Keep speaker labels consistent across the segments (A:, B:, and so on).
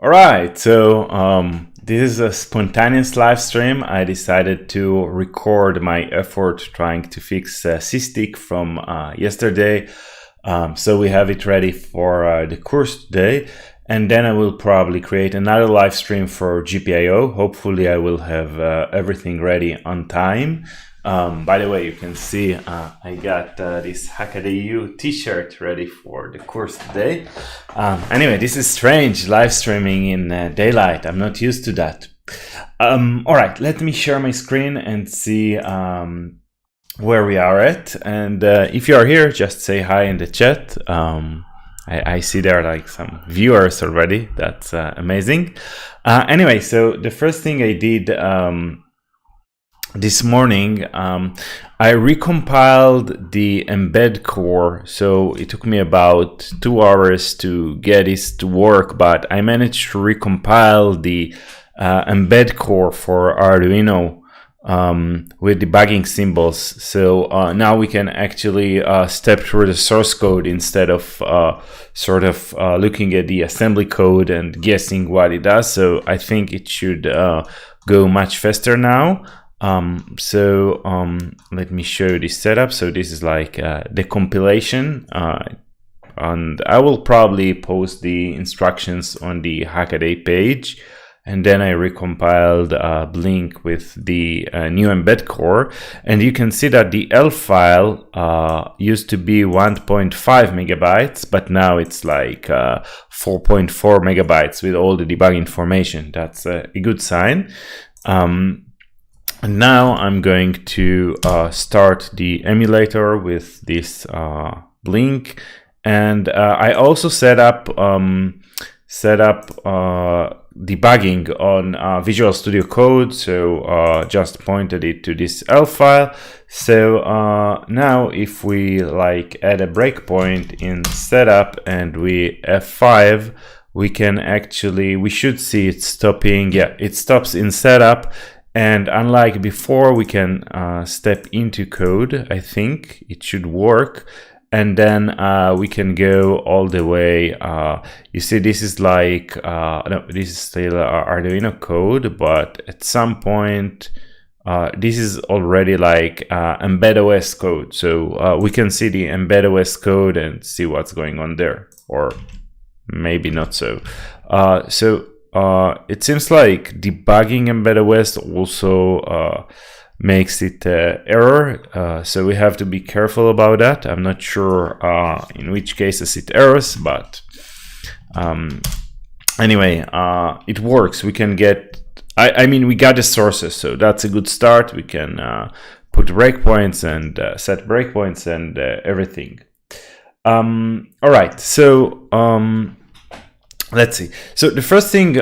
A: All right, so this is a spontaneous live stream. I decided to record my effort trying to fix Systick from yesterday. So we have it ready for the course today. And then I will probably create another live stream for GPIO. Hopefully I will have everything ready on time. By the way, you can see I got this Hackaday t-shirt ready for the course today. Anyway, this is strange, live streaming in daylight. I'm not used to that. All right, let me share my screen and see where we are at. And if you are here, just say hi in the chat. I see there are like some viewers already. That's amazing. Anyway, so the first thing I did this morning, I recompiled the Mbed core. So it took me about 2 hours to get this to work, but I managed to recompile the Mbed core for Arduino with debugging symbols. So now we can actually step through the source code instead of sort of looking at the assembly code and guessing what it does. So I think it should go much faster now. Let me show you this setup. So this is like the compilation, and I will probably post the instructions on the Hackaday page. And then I recompiled Blink with the new Mbed core. And you can see that the L file used to be 1.5 megabytes, but now it's like 4.4 megabytes with all the debug information. That's a good sign. And now I'm going to start the emulator with this Blink. And I also set up debugging on Visual Studio Code, so just pointed it to this L file. So now if we like add a breakpoint in setup and we F5, we can actually, we should see it stopping. Yeah, it stops in setup. And unlike before, we can step into code. I think it should work. And then we can go all the way. You see, this is like, no, this is still Arduino code, but at some point, this is already like Mbed OS code. So we can see the Mbed OS code and see what's going on there, or maybe not so. It seems like debugging Mbed OS also makes it error, so we have to be careful about that. I'm not sure in which cases it errors, but anyway, it works. We can get, I mean, we got the sources, so that's a good start. We can put breakpoints and set breakpoints and everything. All right, so let's see. So the first thing,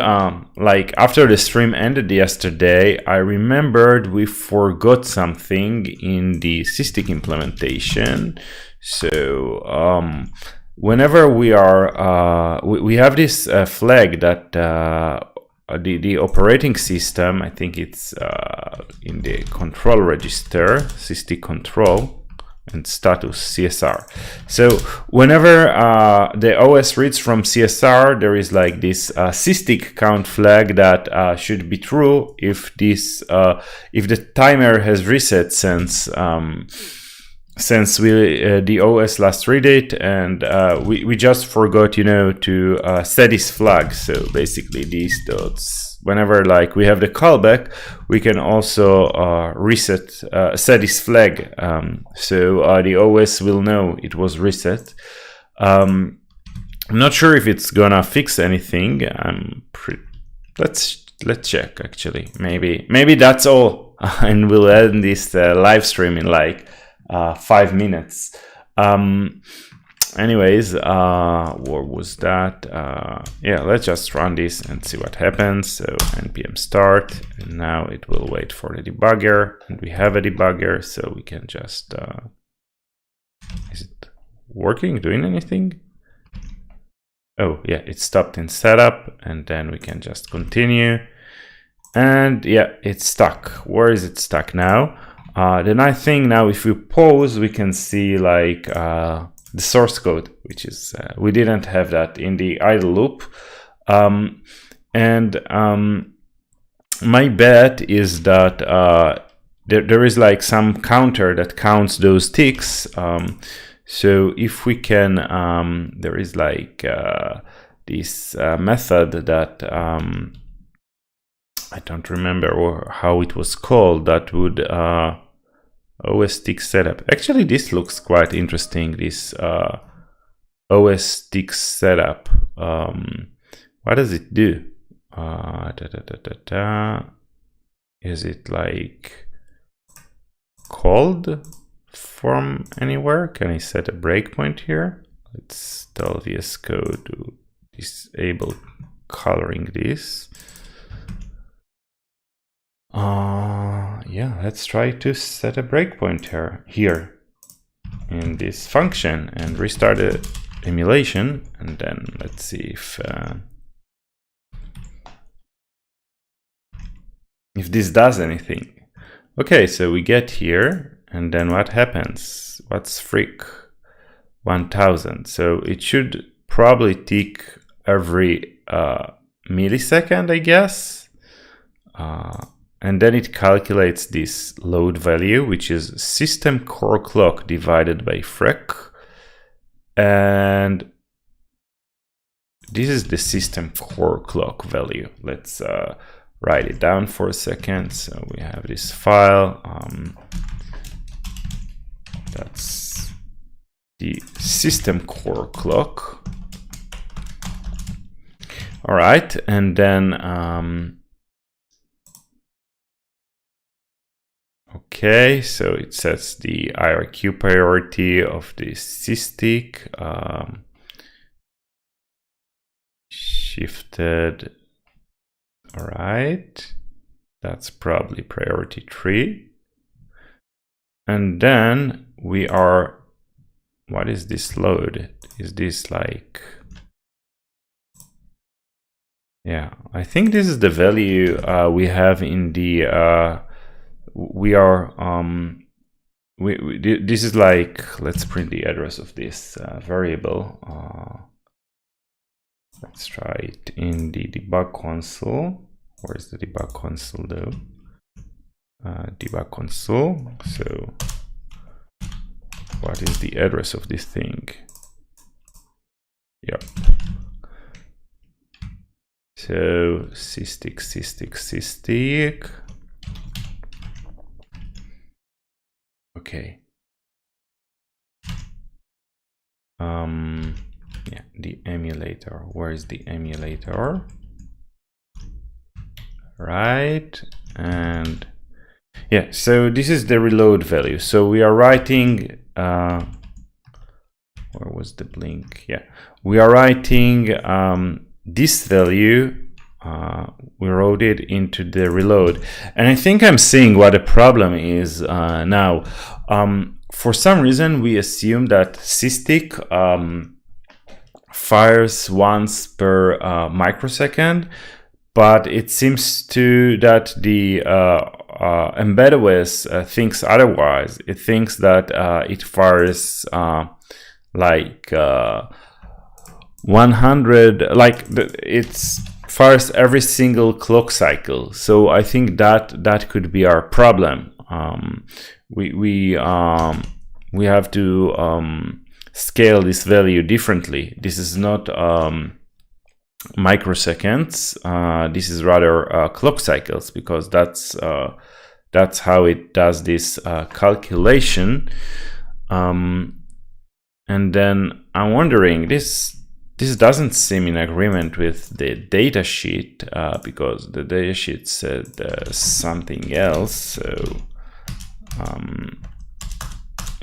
A: like after the stream ended yesterday, I remembered we forgot something in the Systick implementation. So whenever we are, we have this flag that the operating system, I think it's in the control register, Systick control, and status CSR. So whenever the OS reads from CSR, there is like this Systick count flag that should be true if this if the timer has reset since we the OS last read it, and we just forgot, you know, to set this flag. So basically these dots, whenever like we have the callback, we can also reset, set this flag, so the OS will know it was reset. I'm not sure if it's gonna fix anything. Let's check actually. Maybe that's all, and we'll end this live stream in like 5 minutes. Anyways, what was that? Yeah, let's just run this and see what happens. So npm start, and now it will wait for the debugger, and we have a debugger, so we can just is it working, doing anything? Oh yeah, it stopped in setup, and then we can just continue, and yeah, it's stuck. Where is it stuck now? The nice thing now, if we pause, we can see like the source code, which is we didn't have that in the idle loop. And my bet is that there is like some counter that counts those ticks. So if we can, there is like this method that I don't remember how it was called, that would OS tick setup. Actually, this looks quite interesting, this OS tick setup. What does it do? Is it like called from anywhere? Can I set a breakpoint here? Let's tell VS Code to disable coloring this. Yeah, let's try to set a breakpoint here in this function and restart the emulation, and then let's see if this does anything. Okay, so we get here, and then what happens? What's freak 1000? So it should probably tick every millisecond, I guess. And then it calculates this load value, which is system core clock divided by freq. And this is the system core clock value. Let's write it down for a second. So we have this file. That's the system core clock. All right, and then okay, so it sets the IRQ priority of the Systick, shifted. All right, that's probably priority 3. And then we are, what is this load? Is this like, yeah, I think this is the value we have in the, this is like, let's print the address of this variable. Let's try it in the debug console. Where is the debug console though? Debug console. So what is the address of this thing? Yep. So Systick. Okay. Yeah, the emulator. Where is the emulator? Right, and yeah, so this is the reload value. So we are writing, where was the blink? Yeah, we are writing this value. We wrote it into the reload, and I think I'm seeing what the problem is now. For some reason, we assume that Systick fires once per microsecond, but it seems that the Mbed OS thinks otherwise. It thinks that it fires like 100, like it's fires every single clock cycle. So I think that could be our problem. We have to scale this value differently. This is not microseconds. This is rather clock cycles, because that's how it does this calculation. And then I'm wondering, this doesn't seem in agreement with the datasheet, because the datasheet said something else. So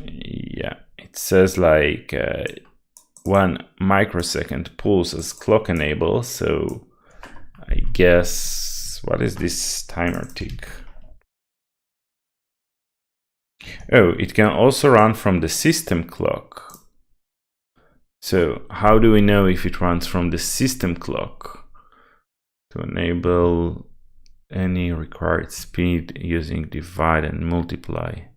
A: yeah, it says like 1 microsecond pulse as clock enable. So I guess, what is this timer tick? Oh, it can also run from the system clock. So how do we know if it runs from the system clock? To enable any required speed using divide and multiply.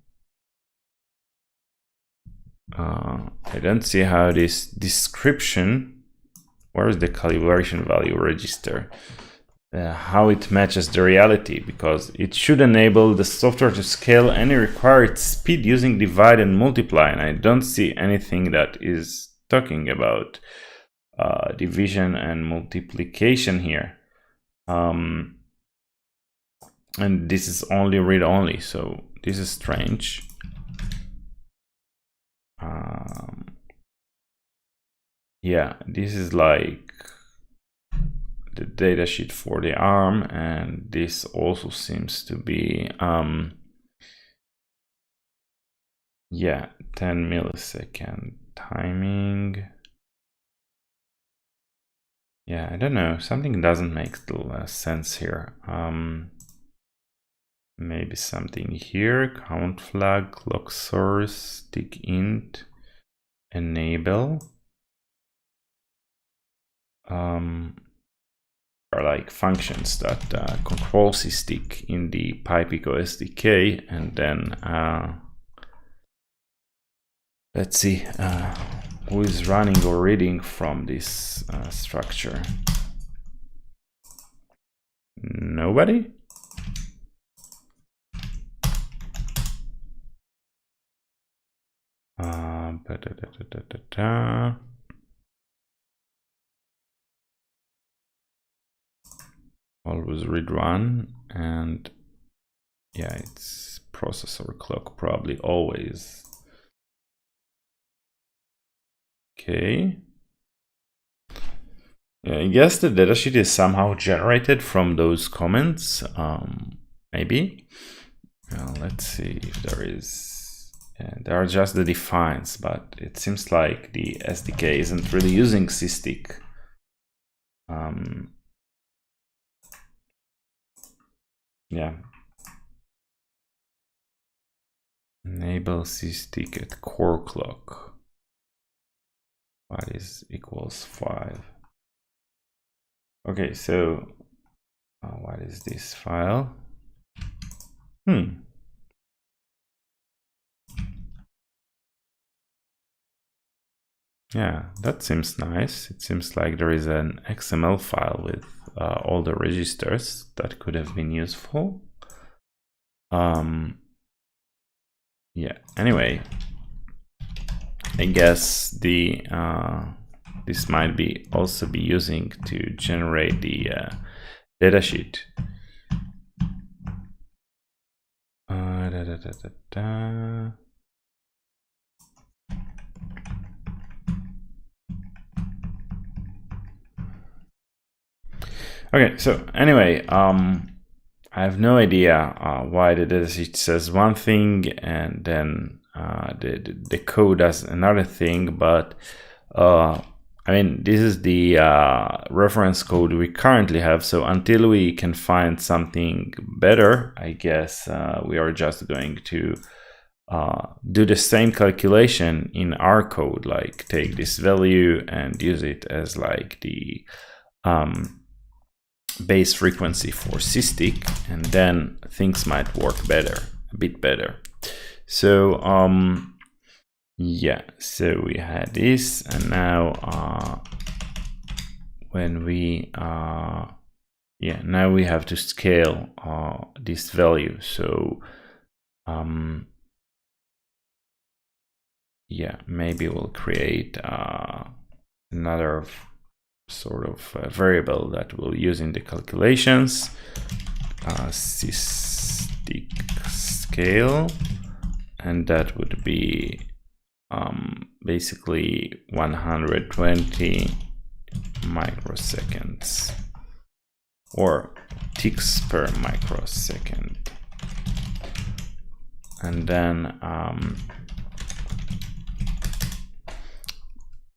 A: I don't see how this description, where is the calibration value register? how it matches the reality, because it should enable the software to scale any required speed using divide and multiply, and I don't see anything that is talking about division and multiplication here. And this is only read-only, so this is strange. Yeah, this is like the datasheet for the ARM, and this also seems to be yeah, 10 millisecond timing. Yeah, I don't know, something doesn't make sense here. Maybe something here, count flag, clock source, stick int, enable. Are like functions that control Systick in the Pi Pico SDK, and then let's see who is running or reading from this structure. Nobody? Always read run, and yeah, it's processor clock probably always. Okay. Yeah, I guess the datasheet is somehow generated from those comments. Maybe. Let's see if there is. Yeah, there are just the defines, but it seems like the SDK isn't really using Systick. Yeah. Enable Systick at core clock. What is equals 5? Okay, so what is this file? Yeah, that seems nice. It seems like there is an XML file with all the registers that could have been useful. Yeah, anyway, I guess the this might be also be using to generate the datasheet. Okay, so anyway, I have no idea why the datasheet says one thing and then the code does another thing, but I mean, this is the reference code we currently have, so until we can find something better, I guess we are just going to do the same calculation in our code, like take this value and use it as like the base frequency for Systick, and then things might work better, a bit better. So yeah, so we had this, and now when we yeah, now we have to scale this value. So yeah, maybe we'll create another sort of variable that we'll use in the calculations, Systick scale, and that would be basically 120 microseconds or ticks per microsecond. And then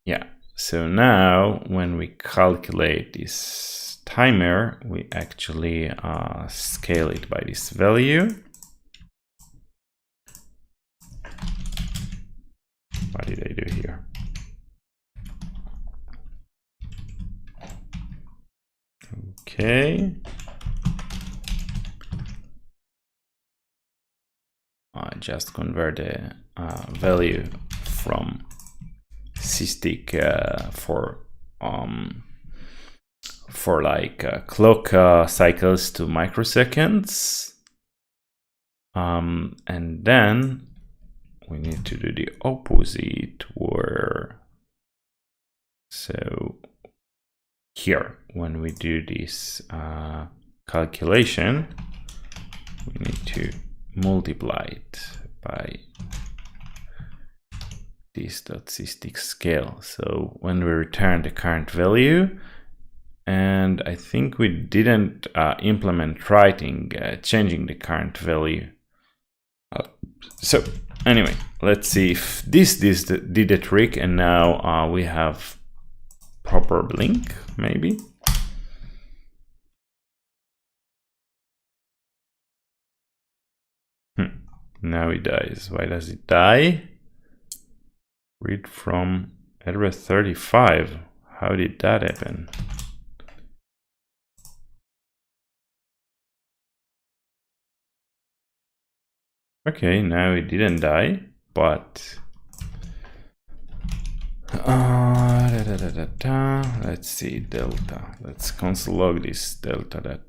A: yeah, so now when we calculate this timer, we actually scale it by this value. What did I do here? Okay. I just convert the value from Systick for like clock cycles to microseconds. And then we need to do the opposite, where so here when we do this calculation, we need to multiply it by this.systick scale. So when we return the current value, and I think we didn't implement writing, changing the current value. So anyway, let's see if this did the trick, and now we have proper blink, maybe. Now it dies. Why does it die? Read from address 35. How did that happen? Okay, now it didn't die, but let's see, delta. Let's console log this delta that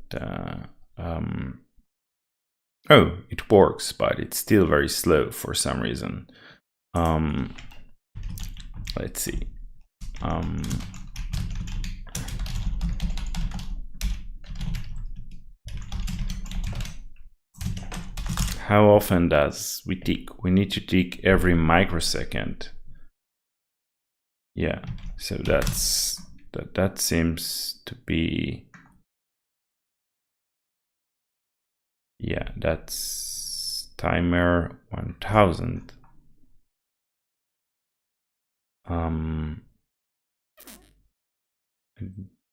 A: oh, it works, but it's still very slow for some reason. Let's see. How often does we tick? We need to tick every microsecond. Yeah, so that seems to be, yeah, that's timer 1000.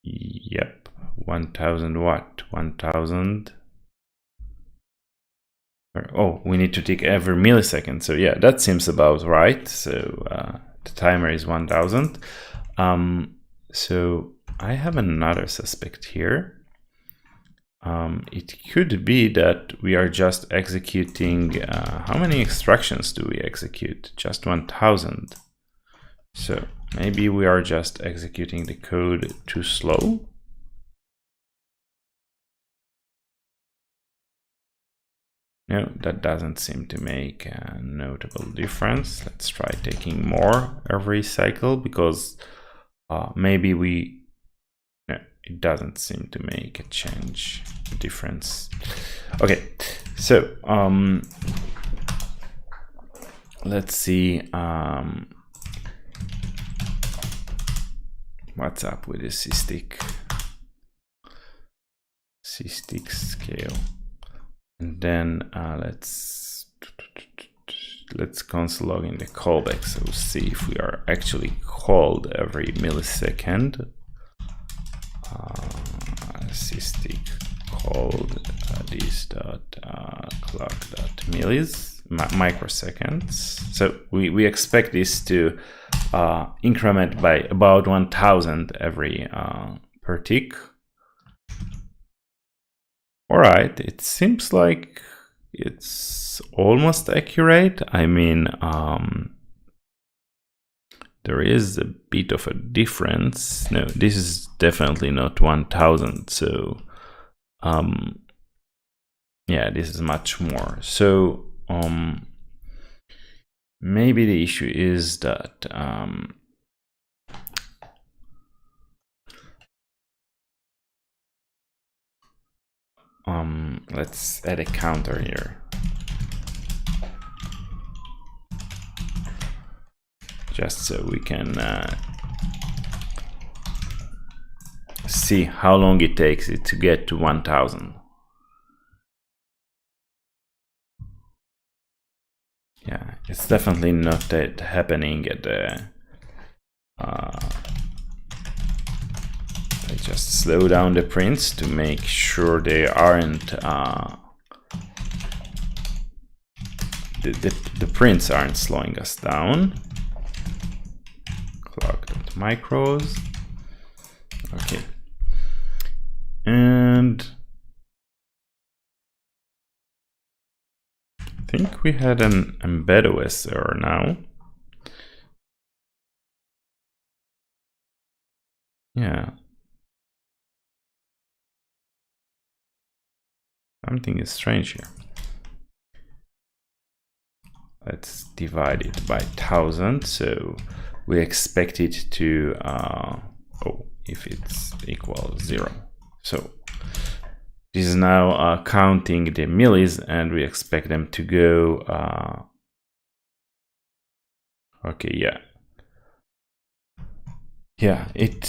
A: Yep, 1000 what? 1000. Oh, we need to tick every millisecond. So yeah, that seems about right. So the timer is 1000. So I have another suspect here. It could be that we are just executing, how many instructions do we execute? Just 1000. So maybe we are just executing the code too slow. No, that doesn't seem to make a notable difference. Let's try taking more every cycle, because maybe no, it doesn't seem to make a difference. Okay, so let's see what's up with this Systick scale. And then let's console log in the callback, so we'll see if we are actually called every millisecond. Systick called this clock.millis microseconds. So we expect this to increment by about 1000 every per tick. All right, it seems like it's almost accurate. I mean, there is a bit of a difference. No, this is definitely not 1000. So, yeah, this is much more. So, maybe the issue is that let's add a counter here, just so we can see how long it takes it to get to 1000. Yeah, it's definitely not that happening at the I just slow down the prints to make sure they aren't the prints aren't slowing us down. Clock.micros. Okay. And I think we had an Mbed OS error now. Yeah. Something is strange here. Let's divide it by 1000. So we expect it to, if it's equal 0. So this is now counting the millis, and we expect them to go, okay, yeah. Yeah, it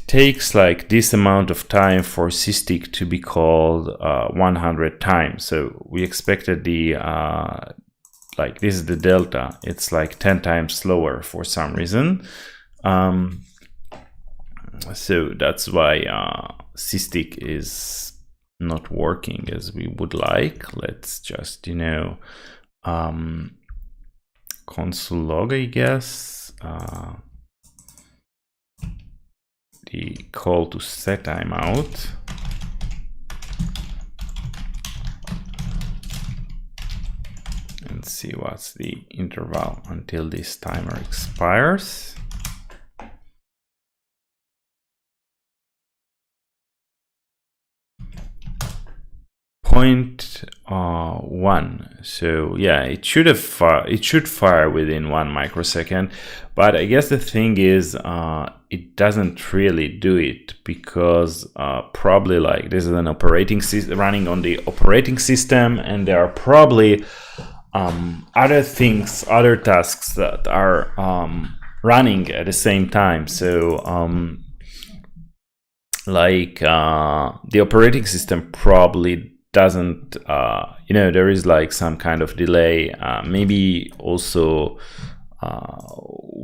A: takes like this amount of time for Systick to be called 100 times. So we expected the, like this is the delta, it's like 10 times slower for some reason. So that's why Systick is not working as we would like. Let's just, you know, console log, I guess, the call to set timeout. And see what's the interval until this timer expires. Point 1. So yeah, it should fire within 1 microsecond, but I guess the thing is it doesn't really do it because probably like this is an operating system running on the operating system, and there are probably other things, other tasks that are running at the same time. So like the operating system probably doesn't, you know, there is like some kind of delay. Maybe also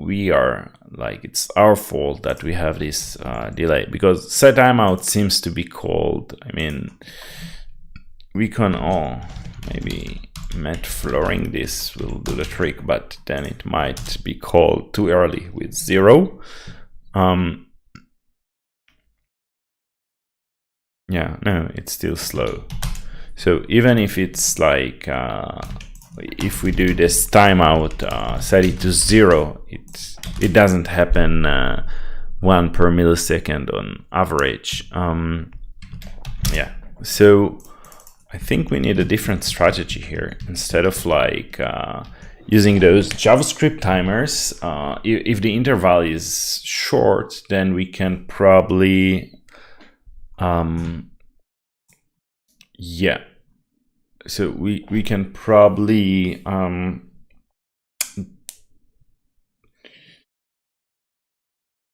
A: we are like, it's our fault that we have this delay, because set timeout seems to be called, I mean, we can all maybe mat flooring this will do the trick, but then it might be called too early with 0. Yeah, no, it's still slow. So even if it's like, if we do this timeout, set it to 0, it doesn't happen 1 per millisecond on average. Yeah, so I think we need a different strategy here. Instead of like using those JavaScript timers, if the interval is short, then we can probably, yeah. So we can probably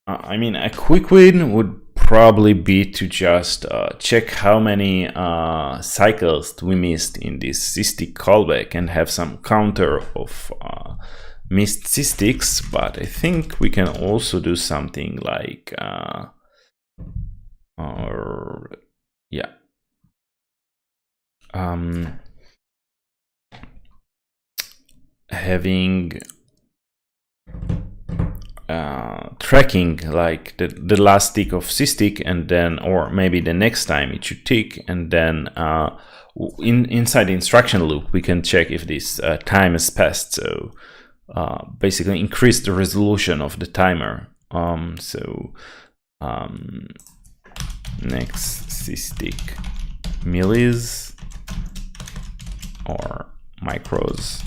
A: I mean, a quick win would probably be to just check how many cycles we missed in this Systick callback and have some counter of missed Systicks. But I think we can also do something like, yeah. Having tracking like the last tick of Systick, and then, or maybe the next time it should tick, and then inside the instruction loop we can check if this time has passed. So basically increase the resolution of the timer. Next Systick millis or micros.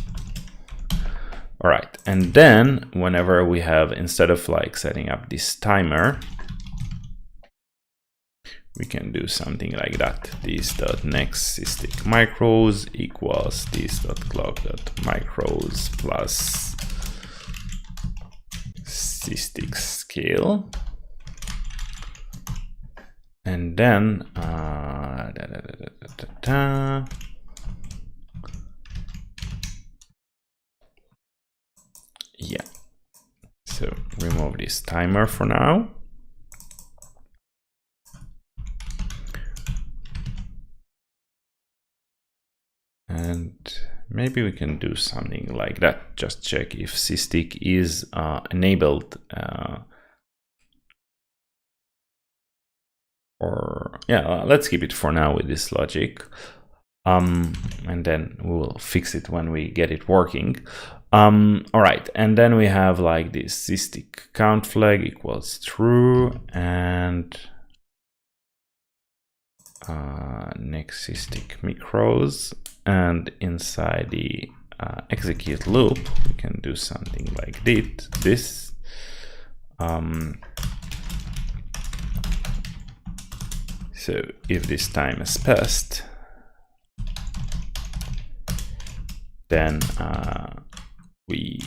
A: All right, and then whenever we have, instead of like setting up this timer, we can do something like that. This.next Systick micros equals this.clock.micros plus Systick scale. And then yeah, so remove this timer for now. And maybe we can do something like that. Just check if Systick is enabled. Or yeah, let's keep it for now with this logic. And then we will fix it when we get it working. All right, and then we have like this Systick count flag equals true, and next Systick macros, and inside the execute loop, we can do something like this. So if this time is passed, then we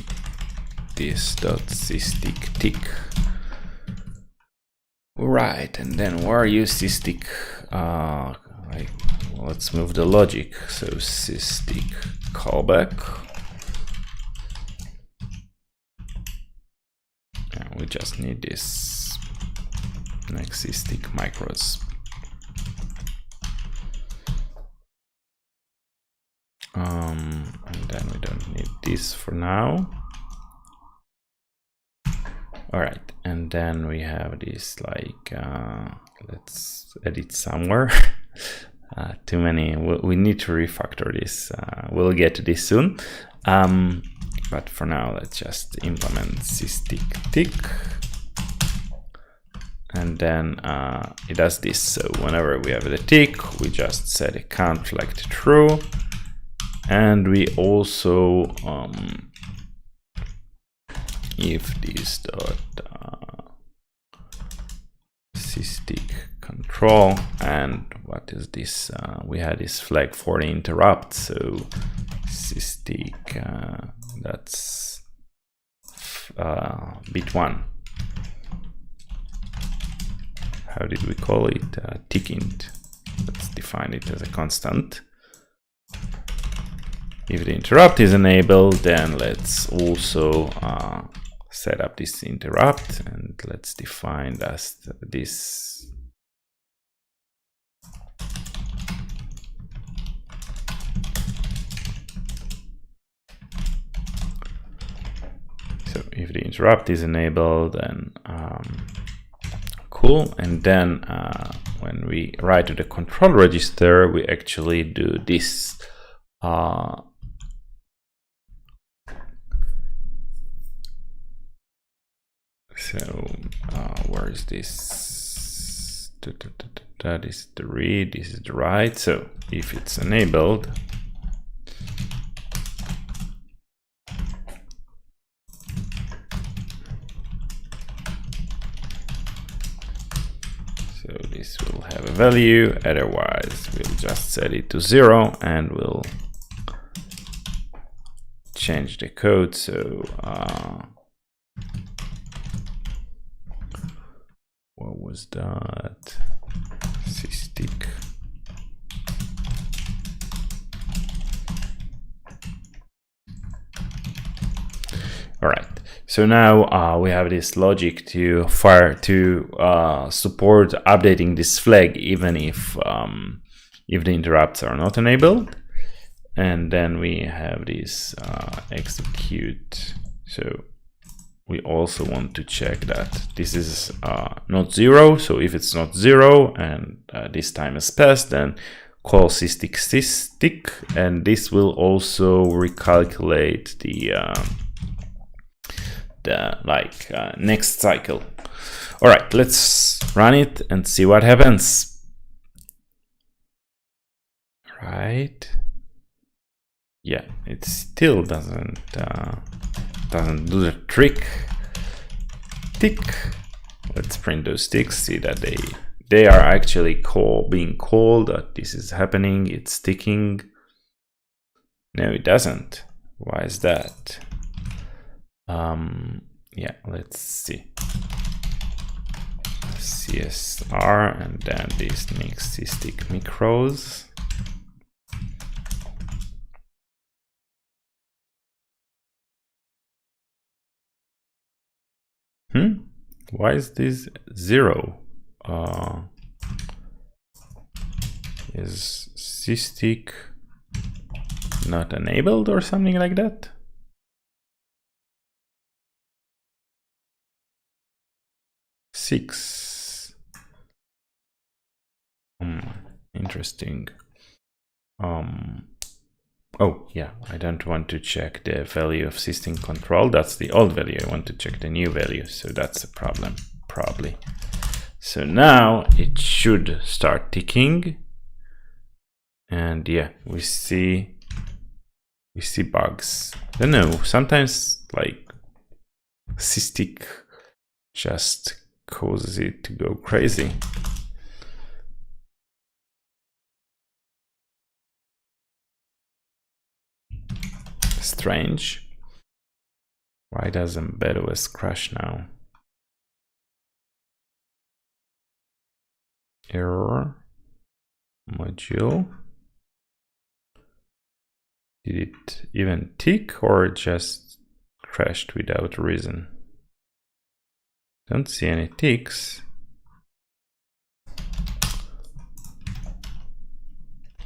A: this.systick tick. Right, and then where you Systick? Let's move the logic. So Systick callback. And we just need this next Systick macros. And then we don't need this for now. All right, and then we have this like let's edit somewhere. Too many. We need to refactor this. We'll get to this soon. But for now, let's just implement Systick tick, and then it does this. So whenever we have the tick, we just set a count flag to true, and we also if this dot Systick control, and what is this? We had this flag for the interrupt, so Systick that's bit 1. How did we call it? Tickint. Let's define it as a constant. If the interrupt is enabled, then let's also set up this interrupt, and let's define this. So if the interrupt is enabled, then cool. And then when we write to the control register, we actually do this. So where is this? This is the read, this is the write. So if it's enabled, so this will have a value, otherwise we'll just set it to 0 and we'll change the code. So what was that? Systick. All right. So now we have this logic to support updating this flag even if the interrupts are not enabled. And then we have this execute. So we also want to check that this is not 0. So if it's not 0 and this time has passed, then call Systick, and this will also recalculate the next cycle. All right, let's run it and see what happens. Right? Yeah, it still doesn't do the trick. Tick. Let's print those ticks. See that they are actually being called. That this is happening. It's ticking. No, it doesn't. Why is that? Yeah, let's see. CSR and then this next Systick macros. Why is this 0? Is Systick not enabled or something like that? Six. Interesting. Oh yeah, I don't want to check the value of system control. That's the old value. I want to check the new value. So that's a problem, probably. So now it should start ticking. And yeah, we see bugs. I don't know, sometimes like Systick just causes it to go crazy. Strange. Why does Mbed OS crash now? Error. Module. Did it even tick or just crashed without reason? Don't see any ticks.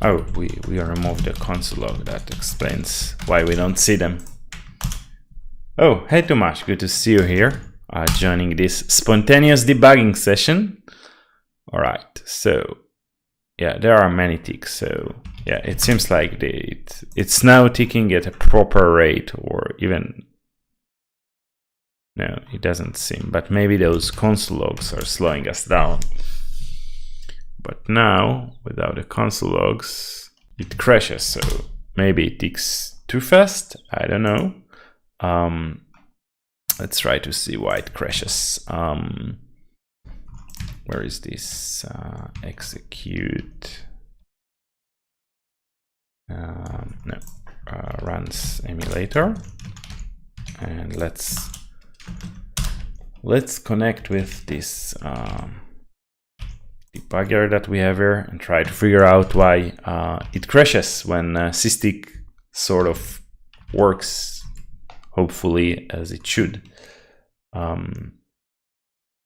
A: Oh, we removed the console log. That explains why we don't see them. Oh, hey Tomasz, good to see you here, joining this spontaneous debugging session. All right, so yeah, there are many ticks. So yeah, it seems like it's now ticking at a proper rate, or even no, it doesn't seem. But maybe those console logs are slowing us down. But now, without the console logs, it crashes. So maybe it ticks too fast. I don't know. Let's try to see why it crashes. Where is this? Execute. No. Runs emulator. And let's connect with this debugger that we have here and try to figure out why it crashes when Systick sort of works, hopefully, as it should.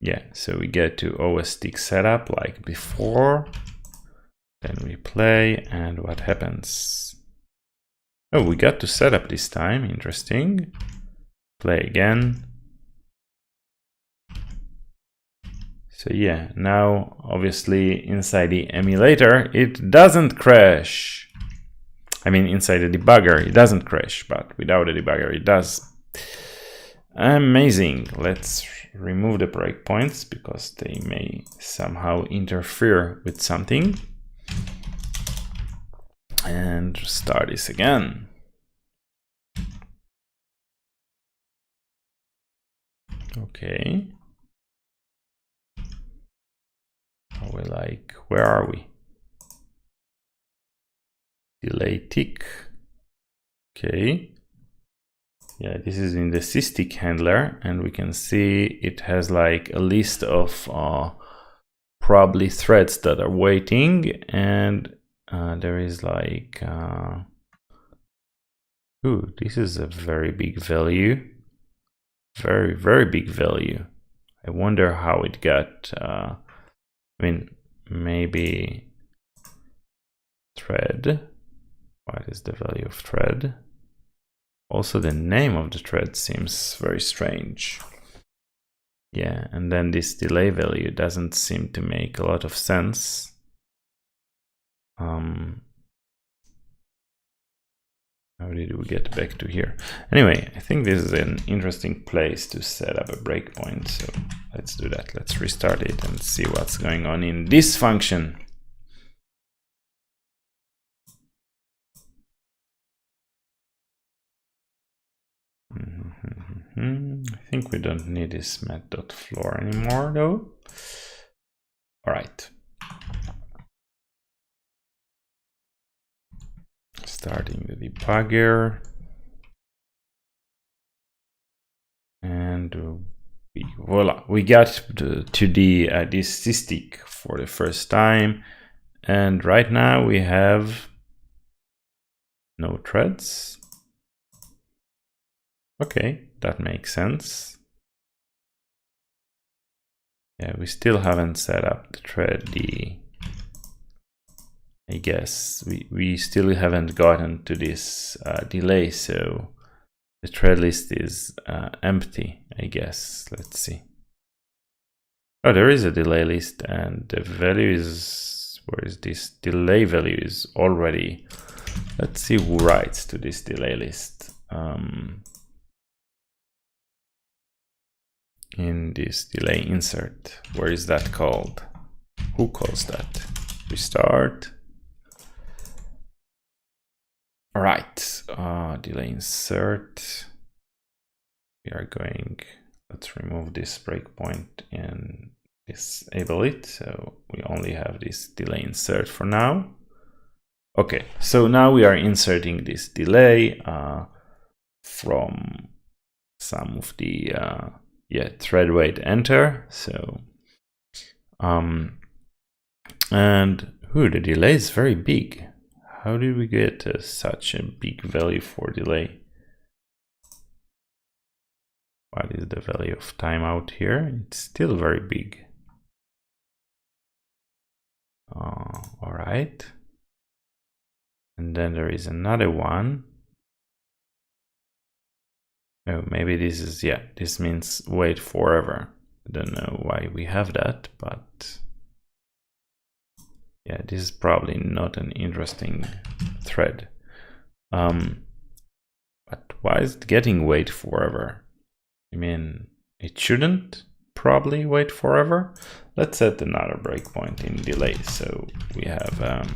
A: Yeah, so we get to OS stick setup like before, then we play, and what happens? Oh, we got to setup this time, interesting. Play again. So yeah, now obviously inside the emulator it doesn't crash. I mean inside the debugger it doesn't crash, but without the debugger it does. Amazing. Let's remove the breakpoints because they may somehow interfere with something. And start this again. Okay. We're like, where are we? Delay tick. Okay. Yeah, this is in the Systick handler, and we can see it has like a list of probably threads that are waiting, and there is like, ooh, this is a very big value. Very, very big value. I wonder how it got, I mean, maybe thread. What is the value of thread? Also, the name of the thread seems very strange. Yeah, and then this delay value doesn't seem to make a lot of sense. How did we get back to here? Anyway, I think this is an interesting place to set up a breakpoint. So let's do that. Let's restart it and see what's going on in this function. I think we don't need this mat.floor anymore though. All right. Starting the debugger. And voila, we got to the this Systick for the first time. And right now we have no threads. Okay, that makes sense. Yeah, we still haven't set up the thread I guess we still haven't gotten to this delay, so the thread list is empty, I guess. Let's see. Oh, there is a delay list, and the value is, where is this? Delay value is already, let's see who writes to this delay list. In this delay insert, where is that called? Who calls that? Restart. All right, delay insert. We are going, let's remove this breakpoint and disable it. So we only have this delay insert for now. Okay, so now we are inserting this delay from some of the thread weight enter. So and the delay is very big. How did we get such a big value for delay? What is the value of timeout here? It's still very big. All right. And then there is another one. Oh, maybe this is, this means wait forever. I don't know why we have that, but yeah, this is probably not an interesting thread. But why is it getting wait forever? I mean, it shouldn't probably wait forever. Let's set another breakpoint in delay so we have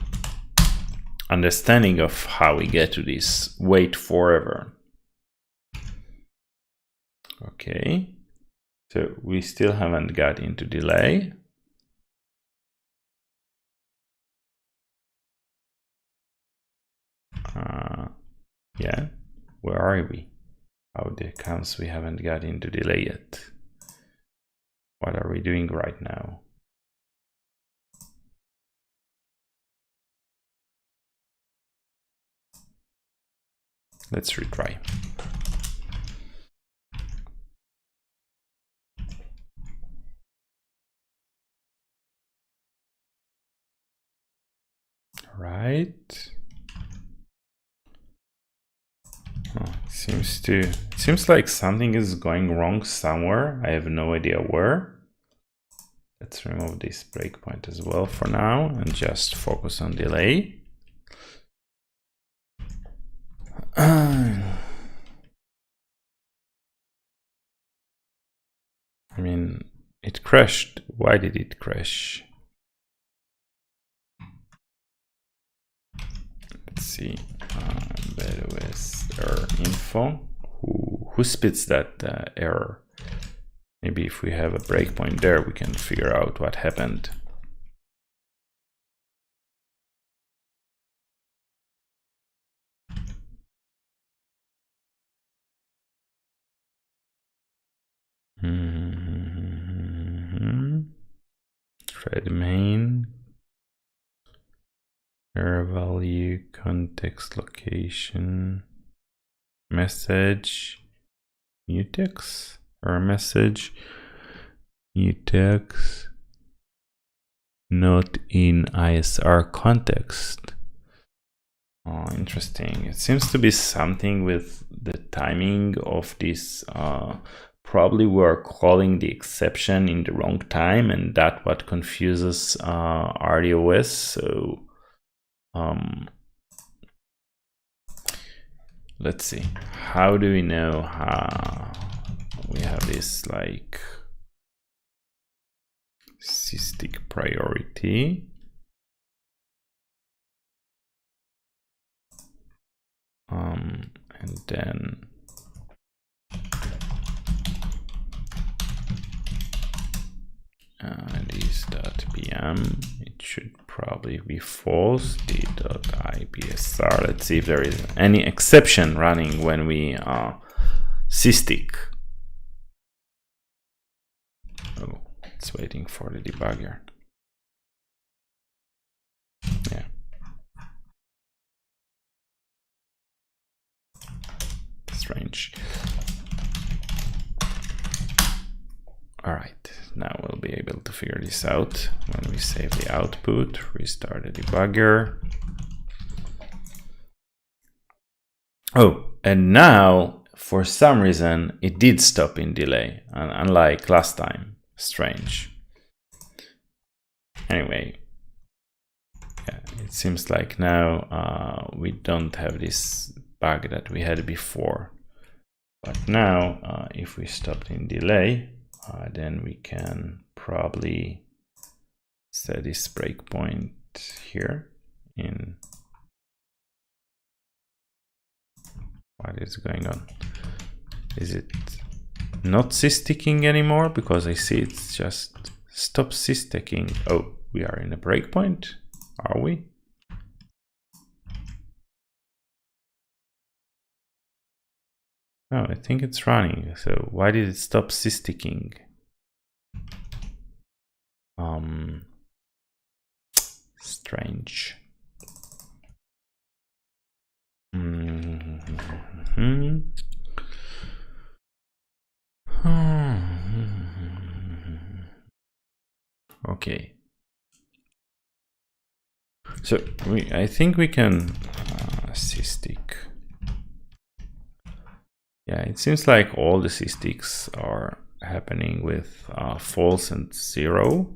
A: understanding of how we get to this wait forever. Okay, so we still haven't got into delay. Yeah, where are we? How the counts we haven't got into delay yet. What are we doing right now? Let's retry. Right. Oh, seems like something is going wrong somewhere. I have no idea where. Let's remove this breakpoint as well for now and just focus on delay. I mean, it crashed. Why did it crash? Let's see. Mbed OS error info. Who spits that error? Maybe if we have a breakpoint there, we can figure out what happened. Thread main. Error value, context location, message, mutex, or message, mutex, not in ISR context. Oh, interesting. It seems to be something with the timing of this. Probably we're calling the exception in the wrong time, and that's what confuses RDOS. So let's see, how do we know how we have this like Systick priority? And then this.pm, it should probably be false. d.ipsr. Let's see if there is any exception running when we Systick. Oh, it's waiting for the debugger. Yeah. Strange. All right, now we'll be able to figure this out when we save the output, restart the debugger. Oh, and now for some reason it did stop in delay, unlike last time. Strange. Anyway, yeah, it seems like now we don't have this bug that we had before. But now, if we stopped in delay, then we can probably set this breakpoint here in What is going on? Is it not systicking anymore? Because I see it's just stop systicking. Oh, we are in a breakpoint. Are we? No, I think it's running. So why did it stop systicking? Strange. Okay. So I think we can Systick. Yeah, it seems like all the Systicks are happening with false and 0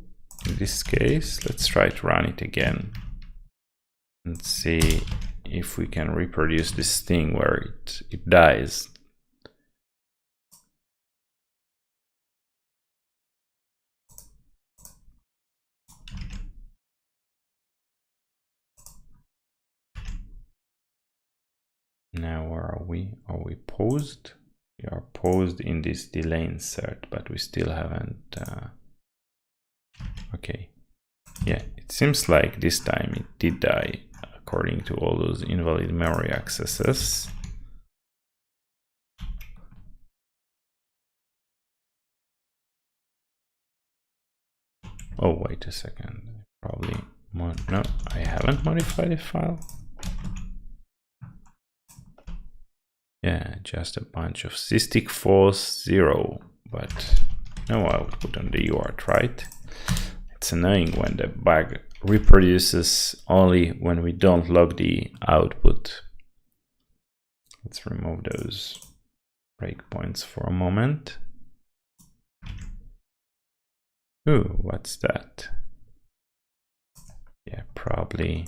A: in this case. Let's try to run it again and see if we can reproduce this thing where it dies. Now where are we? Are we paused? We are paused in this delay insert, but we still haven't. Okay. Yeah, it seems like this time it did die according to all those invalid memory accesses. Oh, wait a second. Probably no, I haven't modified the file. Yeah, just a bunch of Systick false 0, but no output on the UART, right? It's annoying when the bug reproduces only when we don't log the output. Let's remove those breakpoints for a moment. Ooh, what's that? Yeah, probably.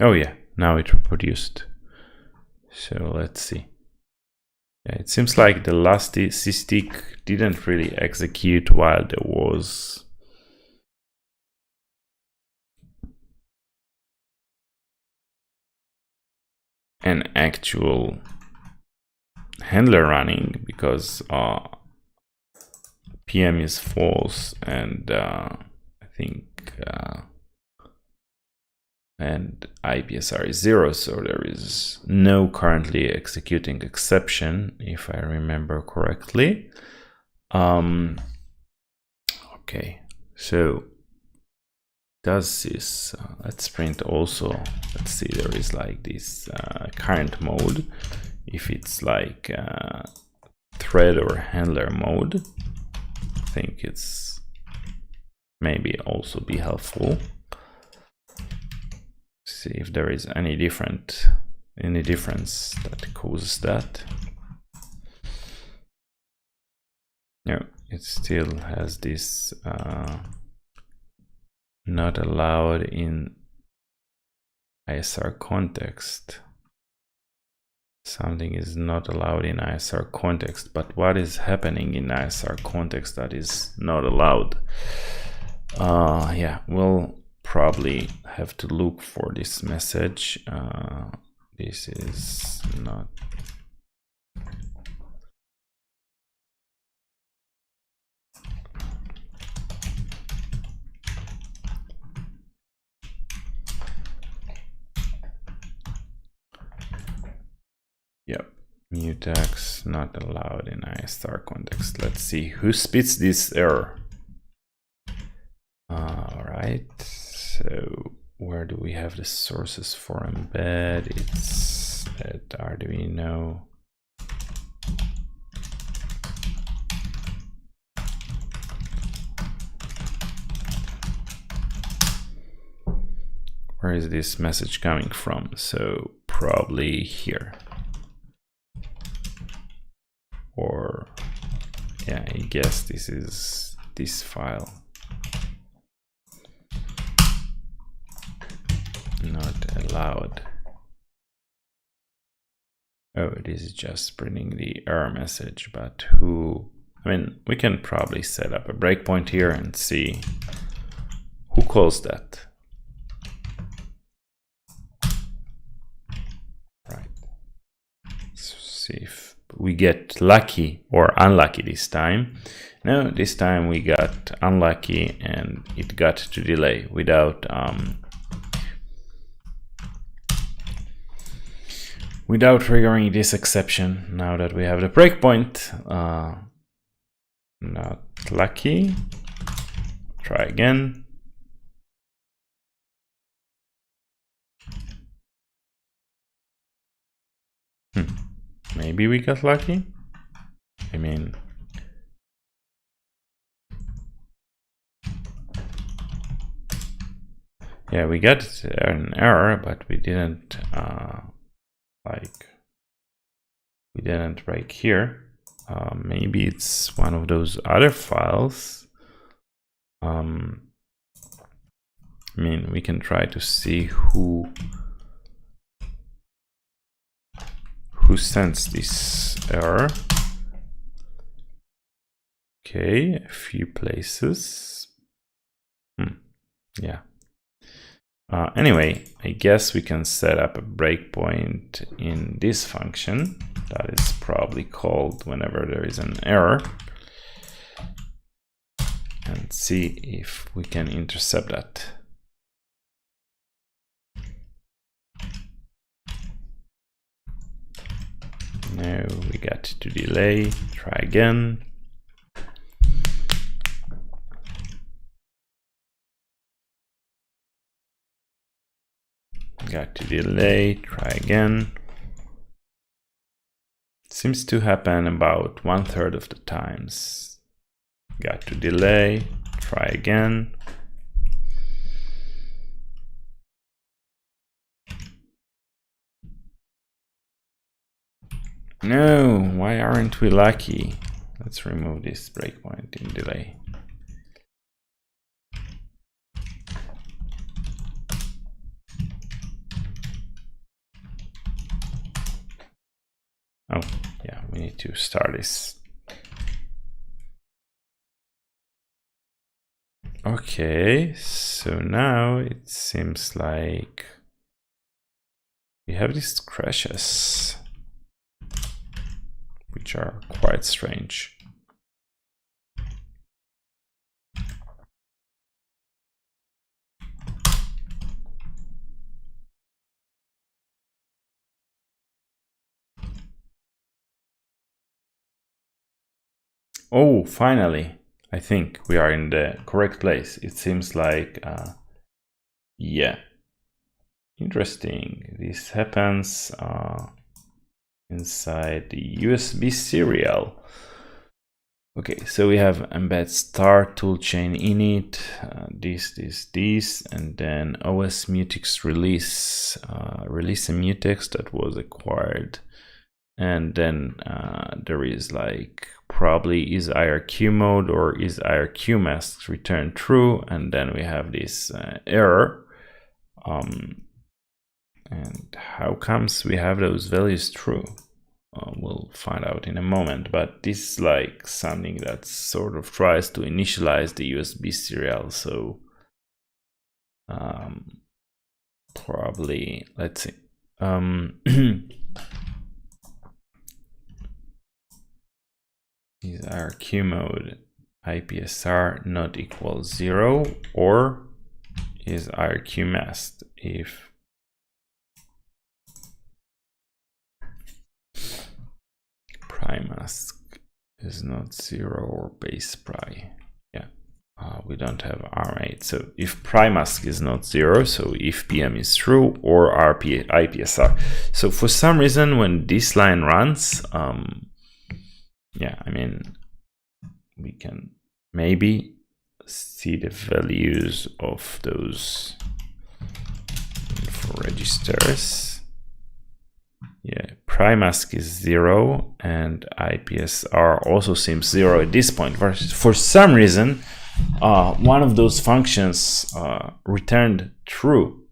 A: Oh yeah, now it reproduced. So let's see. Yeah, it seems like the last Systick didn't really execute while there was an actual handler running, because PM is false and I think and IPSR is 0, so there is no currently executing exception, if I remember correctly. Okay, so does this, let's print also, let's see, there is like this current mode, if it's like thread or handler mode. I think it's maybe also be helpful. See if there is any difference that causes that. No, it still has this not allowed in ISR context. Something is not allowed in ISR context, but what is happening in ISR context that is not allowed? Yeah, we'll probably have to look for this message. This is not. Yep, mutex not allowed in ISR context. Let's see who spits this error. All right. So where do we have the sources for embed? It's at Arduino. Where is this message coming from? So probably here. Or yeah, I guess this is this file. Not allowed. Oh, this is just printing the error message, but who? I mean, we can probably set up a breakpoint here and see who calls that. Right. Let's see if we get lucky or unlucky this time. No, this time we got unlucky and it got to delay without triggering this exception. Now that we have the breakpoint, not lucky. Try again. Maybe we got lucky. I mean, yeah, we got an error, but we didn't we didn't break here. Maybe it's one of those other files. I mean, we can try to see who sends this error. Okay, a few places. Yeah. Anyway, I guess we can set up a breakpoint in this function that is probably called whenever there is an error, and see if we can intercept that. Now we got to delay. Try again. Got to delay. Try again. Seems to happen about 1/3 of the times. Got to delay. Try again. No, why aren't we lucky? Let's remove this breakpoint in delay. Oh, yeah, we need to start this. Okay, so now it seems like we have these crashes, which are quite strange. Oh, finally, I think we are in the correct place. It seems like, yeah, interesting. This happens inside the USB serial. Okay, so we have embed start toolchain init, this, and then OS mutex release a mutex that was acquired. And then there is like probably is IRQ mode or is IRQ mask return true, and then we have this error. And how comes we have those values true? We'll find out in a moment, but this is like something that sort of tries to initialize the USB serial. So probably, let's see. Is IRQ mode IPSR not equal 0, or is IRQ masked if pry mask is not 0 or base pry? Yeah, we don't have ARM8. So if pry mask is not 0, so if PM is true, or IPSR. So for some reason, when this line runs, yeah, I mean, we can maybe see the values of those info registers. Yeah, pry mask is 0 and IPSR also seems 0 at this point. For some reason, one of those functions returned true,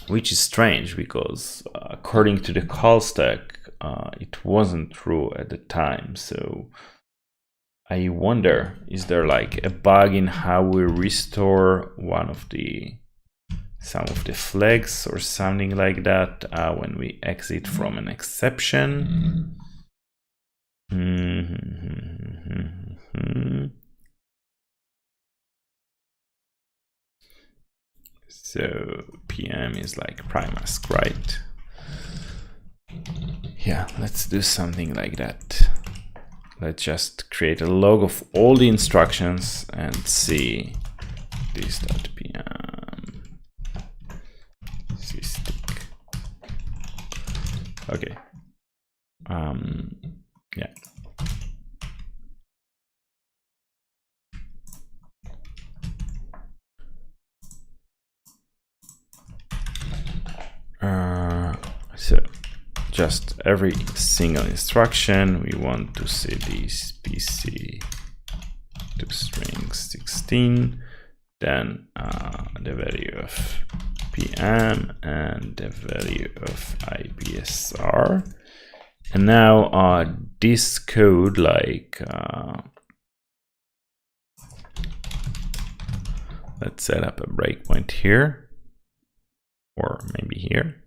A: which is strange because according to the call stack, it wasn't true at the time. So I wonder, is there like a bug in how we restore some of the flags or something like that when we exit from an exception? So PM is like primask, right? Yeah, let's do something like that. Let's just create a log of all the instructions and see this.pm systick. Okay. Yeah. So just every single instruction, we want to see this PC to string 16, then the value of PM and the value of IPSR. And now this code, like, let's set up a breakpoint here, or maybe here.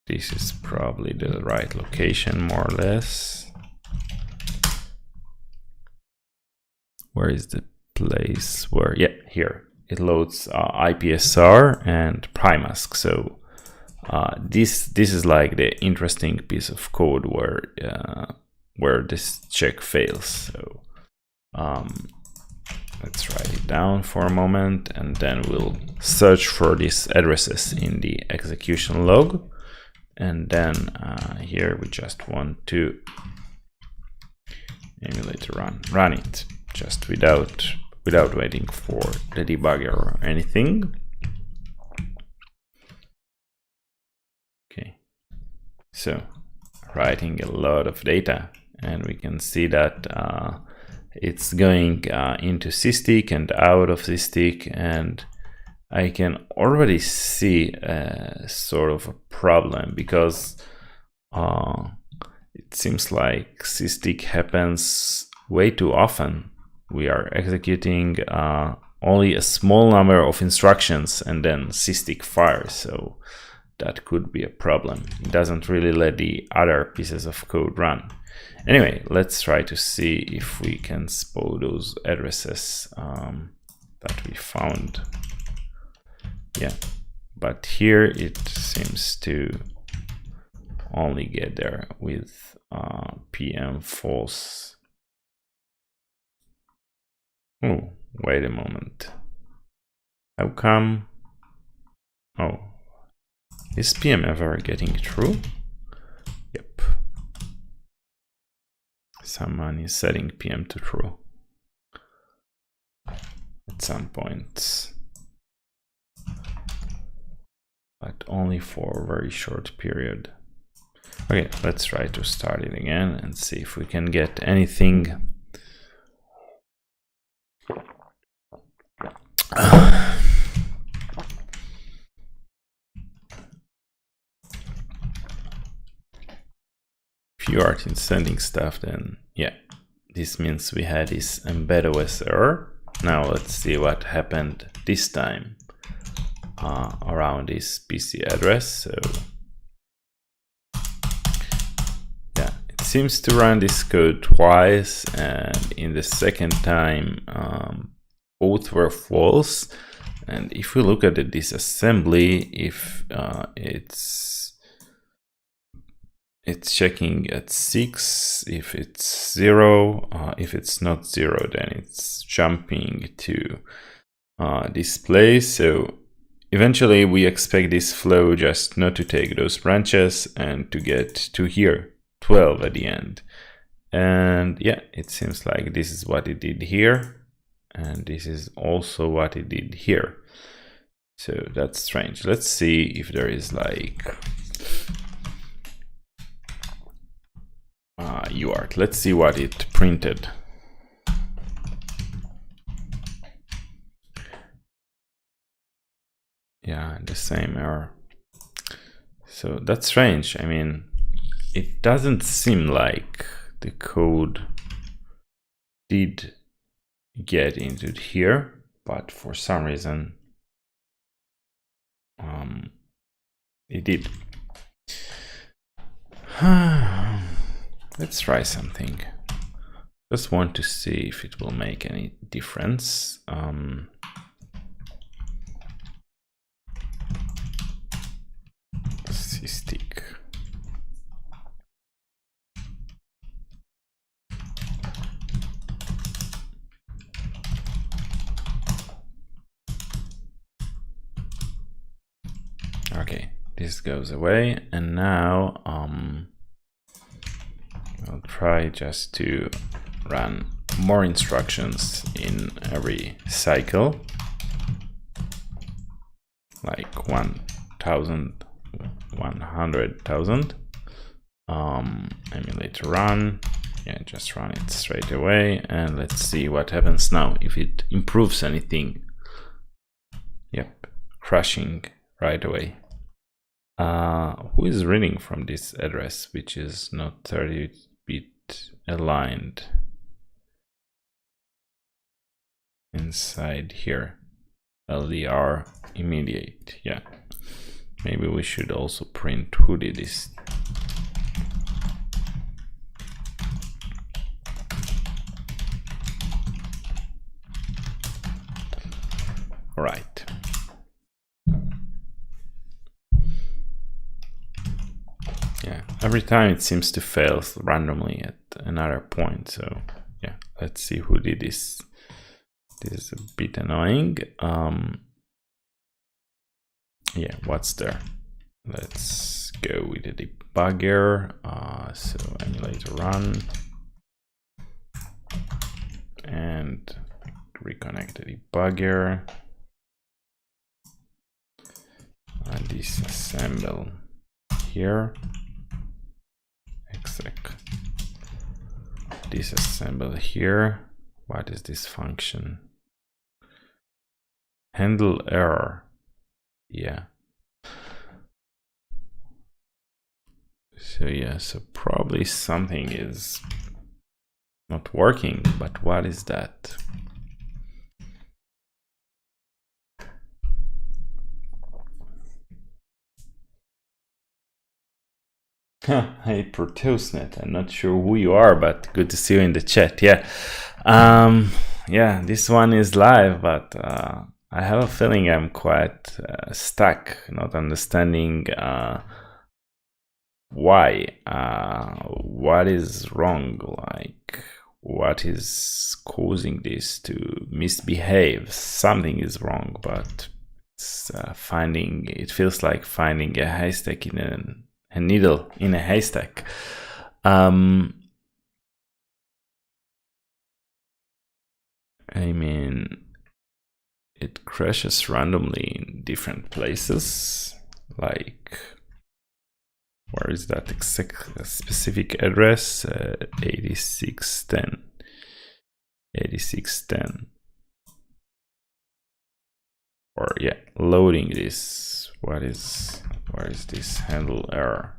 A: This is probably the right location, more or less. Where is the place where, yeah, here it loads IPSR and primask. So this is like the interesting piece of code where this check fails. So let's write it down for a moment, and then we'll search for these addresses in the execution log. And then here we just want to emulator run it, just without waiting for the debugger or anything. Okay, so writing a lot of data, and we can see that it's going into Systick and out of Systick, and I can already see sort of a problem, because it seems like Systick happens way too often. We are executing only a small number of instructions and then Systick fires, so that could be a problem. It doesn't really let the other pieces of code run. Anyway, let's try to see if we can spot those addresses that we found. Yeah, but here it seems to only get there with PM false. Oh, wait a moment. How come? Oh, is PM ever getting true? Yep. Someone is setting PM to true at some point, but only for a very short period. Okay, let's try to start it again and see if we can get anything. If you are sending stuff, then yeah, this means we had this Mbed OS error. Now let's see what happened this time around this PC address. So yeah, it seems to run this code twice, and in the second time both were false. And if we look at the disassembly, if it's checking at 6, if it's 0, if it's not 0, then it's jumping to display. So eventually we expect this flow just not to take those branches and to get to here, 12 at the end. And yeah, it seems like this is what it did here, and this is also what it did here. So that's strange. Let's see if there is like UART. Let's see what it printed. Yeah, the same error. So that's strange. I mean, it doesn't seem like the code did get into here, but for some reason it did. Let's try something. Just want to see if it will make any difference. Systick. Okay, this goes away, and now I'll try just to run more instructions in every cycle, like 1,000, 100,000. Emulator run. Yeah, just run it straight away, and let's see what happens now, if it improves anything. Yep, crashing right away. Who is reading from this address, which is not 30-bit aligned inside here? LDR immediate. Yeah, maybe we should also print who did this. All right. Yeah, every time it seems to fail randomly at another point. So yeah, let's see who did this. This is a bit annoying. Yeah, what's there? Let's go with the debugger. So emulator run and reconnect the debugger. Disassemble here. Exec. Disassemble here. What is this function? Handle error. Yeah. So yeah, so probably something is not working, but what is that? Hey ProteusNet, I'm not sure who you are, but good to see you in the chat. Yeah, yeah, this one is live, but I have a feeling I'm quite stuck, not understanding why. What is wrong? Like, what is causing this to misbehave? Something is wrong, but it's it feels like finding a haystack in a needle in a haystack. I mean, it crashes randomly in different places. Like, where is that exact specific address? 8610. 8610. Or yeah, loading this. Where is this handle error?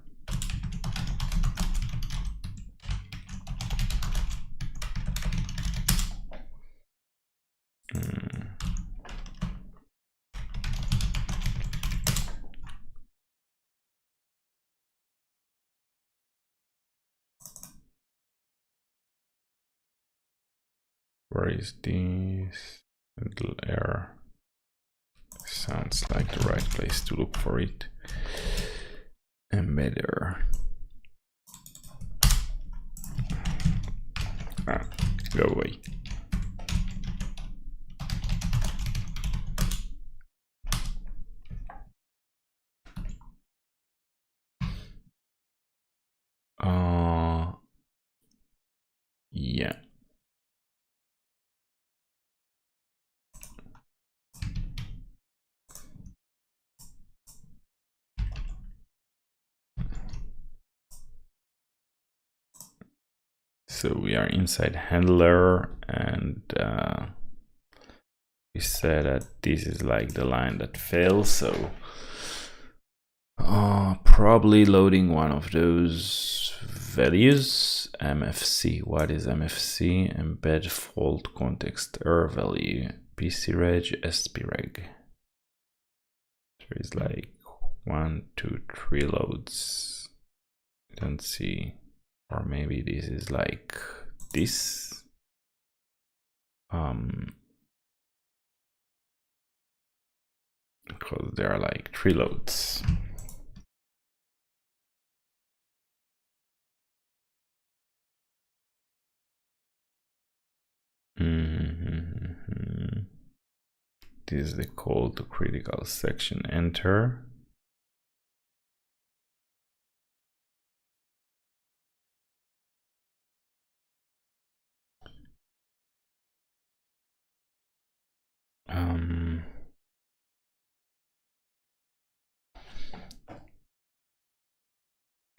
A: Where is this handle error? Sounds like the right place to look for it. Embeddor. Go away. Yeah. So we are inside handler, and we said that this is like the line that fails, so probably loading one of those values. MFC, what is MFC? Embed fault context error value, pcreg, spreg. There is like 1, 2, 3 loads. I don't see, or maybe this is like this. Because there are like 3 loads. This is the call to critical section, enter.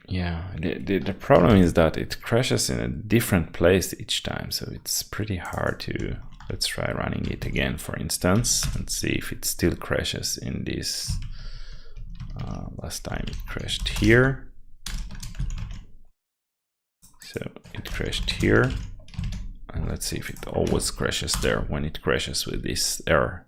A: Yeah, the problem is that it crashes in a different place each time, so it's pretty hard to. Let's try running it again, for instance, and see if it still crashes in this. Last time it crashed here, so it crashed here, and let's see if it always crashes there when it crashes with this error.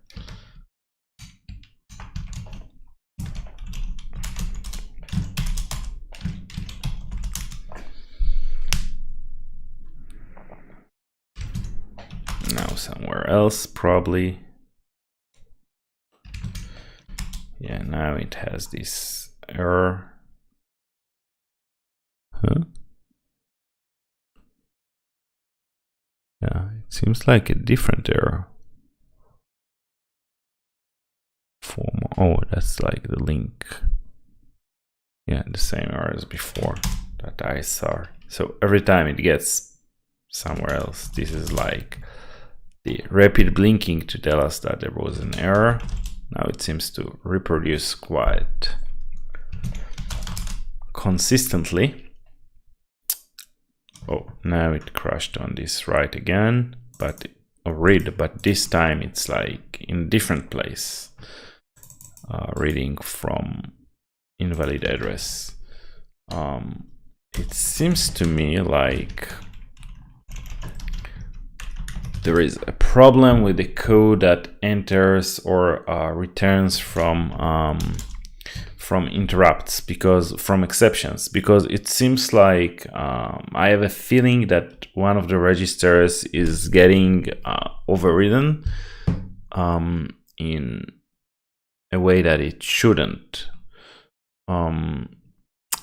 A: Now somewhere else, probably. Yeah, now it has this error. Huh? Yeah, it seems like a different error. Form. Oh, that's like the link. Yeah, the same error as before that I saw. So every time it gets somewhere else, this is like the rapid blinking to tell us that there was an error. Now it seems to reproduce quite consistently. Oh, now it crashed on this write again, but read, but this time it's like in a different place, reading from invalid address. It seems to me like there is a problem with the code that enters or returns from interrupts, because from exceptions, because it seems like I have a feeling that one of the registers is getting overridden in a way that it shouldn't.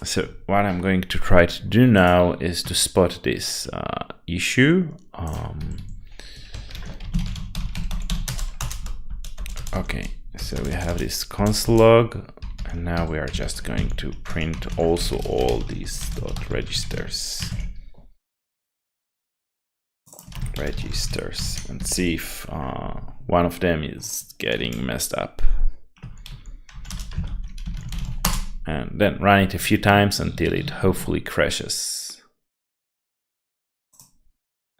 A: So what I'm going to try to do now is to spot this issue. Okay, so we have this console log, and now we are just going to print also all these registers and see if one of them is getting messed up. And then run it a few times until it hopefully crashes.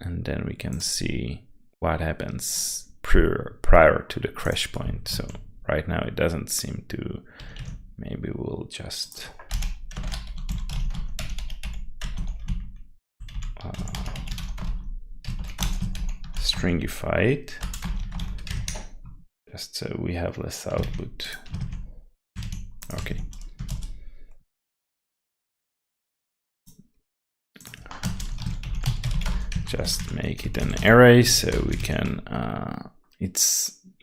A: And then we can see what happens prior to the crash point. So right now it doesn't seem to. Maybe we'll just stringify it, just so we have less output. Okay. Just make it an array, so we can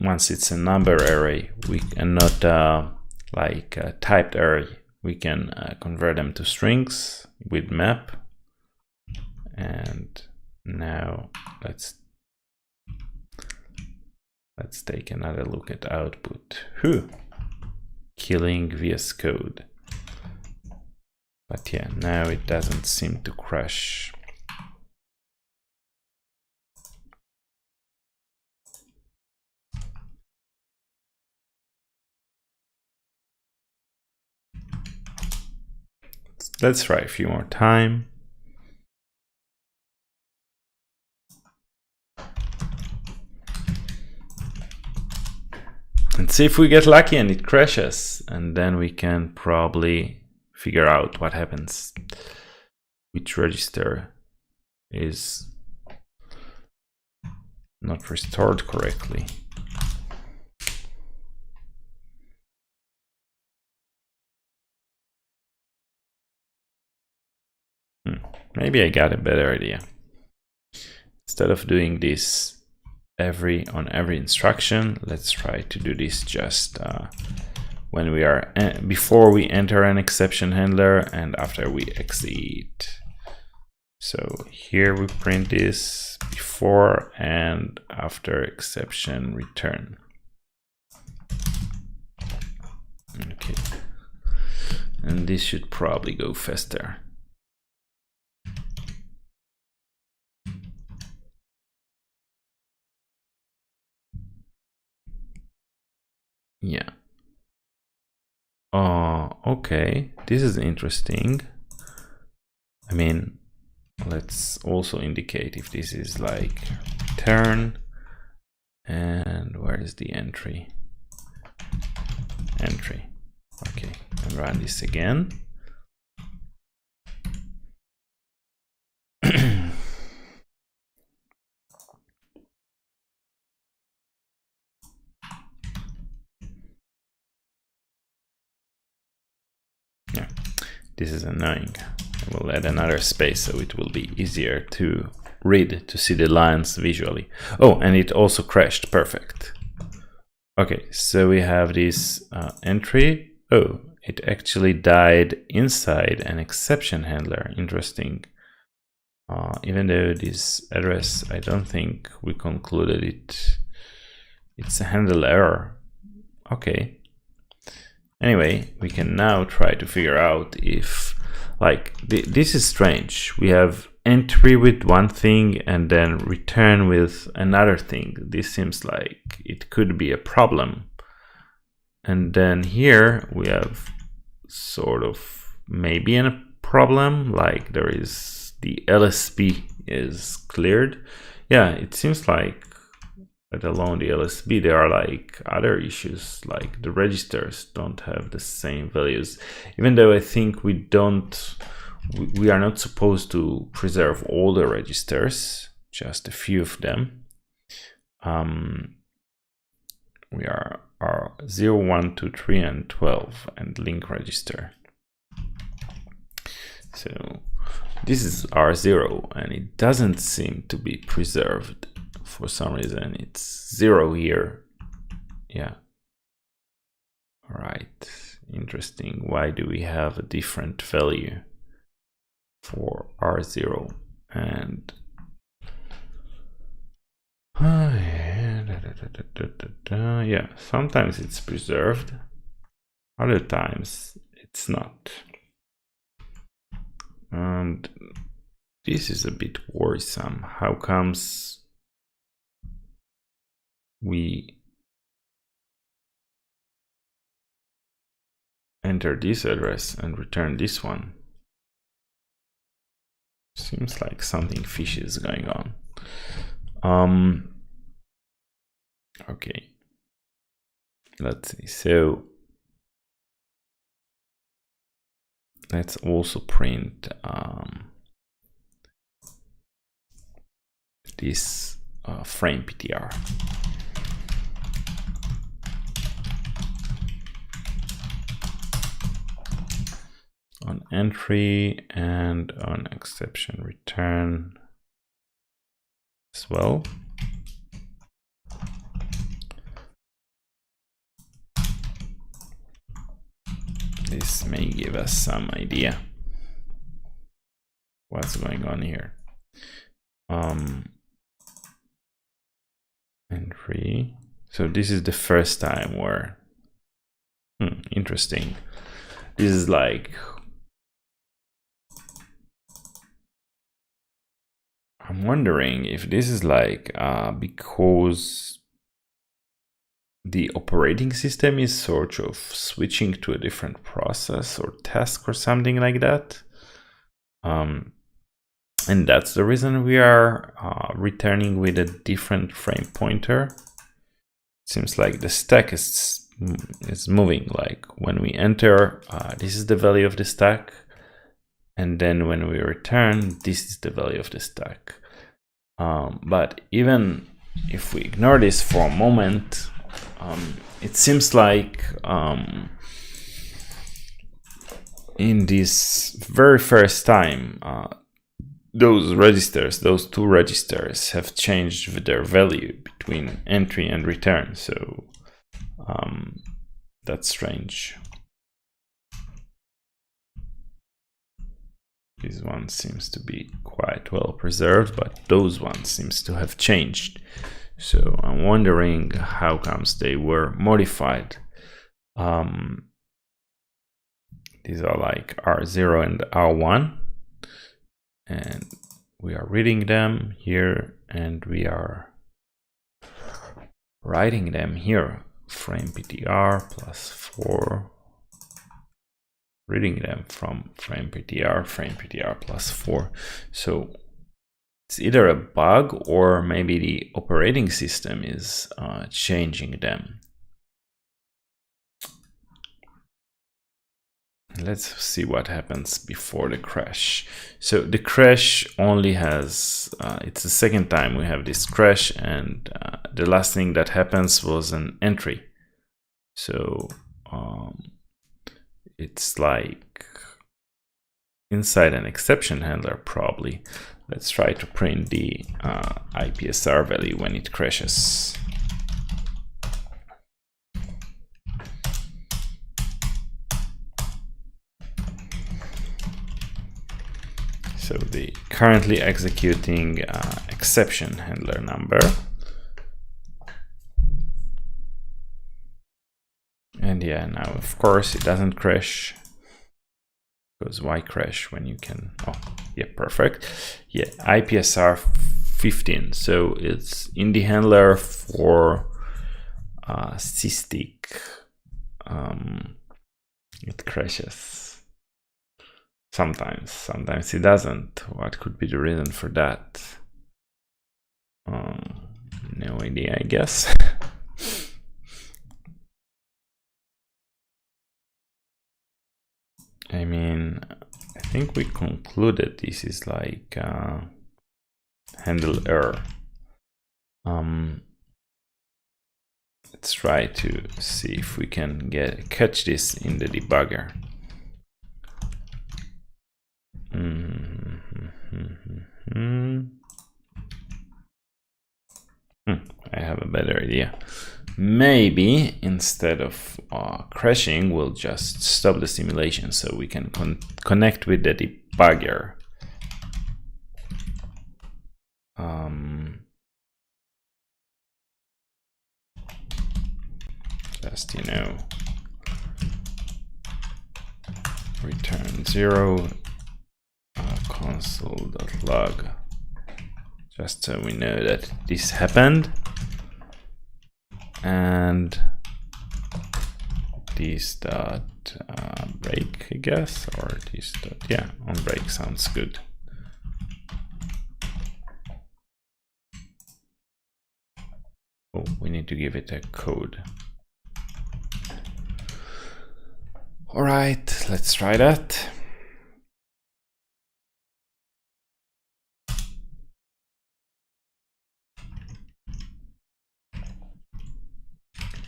A: once it's a number array, we cannot like a typed array, we can convert them to strings with map. And now let's take another look at output. Killing VS Code. But yeah, now it doesn't seem to crash. Let's try a few more times. and see if we get lucky and it crashes, and then we can probably figure out what happens, which register is not restored correctly. Maybe I got a better idea. Instead of doing this on every instruction, let's try to do this just when we are before we enter an exception handler and after we exit. So here we print this before and after exception return. Okay, and this should probably go faster. Yeah. Okay, this is interesting. I mean, let's also indicate if this is like return, and where is the entry? Entry. Okay, and run this again. Yeah, this is annoying. I will add another space so it will be easier to read, to see the lines visually. Oh, and it also crashed. Perfect. Okay, so we have this entry. Oh, it actually died inside an exception handler. Interesting. Even though this address, I don't think we concluded it's a handle error. Okay. Anyway, we can now try to figure out if, like, this is strange. We have entry with one thing and then return with another thing. This seems like it could be a problem. And then here we have sort of maybe a problem, like there is the LSB is cleared. Yeah, it seems like let alone the LSB, there are like other issues, like the registers don't have the same values, even though I think we are not supposed to preserve all the registers, just a few of them. We are 0, 1, 2, 3, and 12 and link register. So this is R0 and it doesn't seem to be preserved. For some reason it's 0 here. Yeah. All right. Interesting. Why do we have a different value for R0 and yeah, sometimes it's preserved, other times it's not. And this is a bit worrisome. How comes we enter this address and return this one? Seems like something fishy is going on. Okay, let's see. So let's also print this frame PTR. On entry and on exception return as well. This may give us some idea what's going on here. Entry. So this is the first time where interesting. This is like, I'm wondering if this is like because the operating system is sort of switching to a different process or task or something like that. And that's the reason we are returning with a different frame pointer. seems like the stack is moving. Like when we enter, this is the value of the stack, and then when we return, this is the value of the stack. But even if we ignore this for a moment, it seems like in this very first time, those two registers have changed their value between entry and return. So that's strange. This one seems to be quite well preserved, but those ones seems to have changed. So I'm wondering how comes they were modified. These are like R0 and R1, and we are reading them here, and we are writing them here. Frame PTR plus 4. Reading them from frame PTR plus 4. So it's either a bug or maybe the operating system is changing them. Let's see what happens before the crash. So the crash only has, it's the second time we have this crash, and the last thing that happens was an entry. So it's like inside an exception handler probably. Let's try to print the IPSR value when it crashes. So the currently executing exception handler number. And yeah, now of course it doesn't crash. Because why crash when you can? Oh, yeah, perfect. Yeah, IPSR 15. So it's in the handler for Systick. It crashes. Sometimes it doesn't. What could be the reason for that? No idea, I guess. I mean, I think we concluded this is like handle error. Let's try to see if we can catch this in the debugger. I have a better idea. Maybe instead of crashing, we'll just stop the simulation so we can connect with the debugger. Just, you know, return 0 console.log, just so we know that this happened. And this dot break, I guess, or this dot, yeah, on break sounds good. Oh, we need to give it a code. All right, let's try that.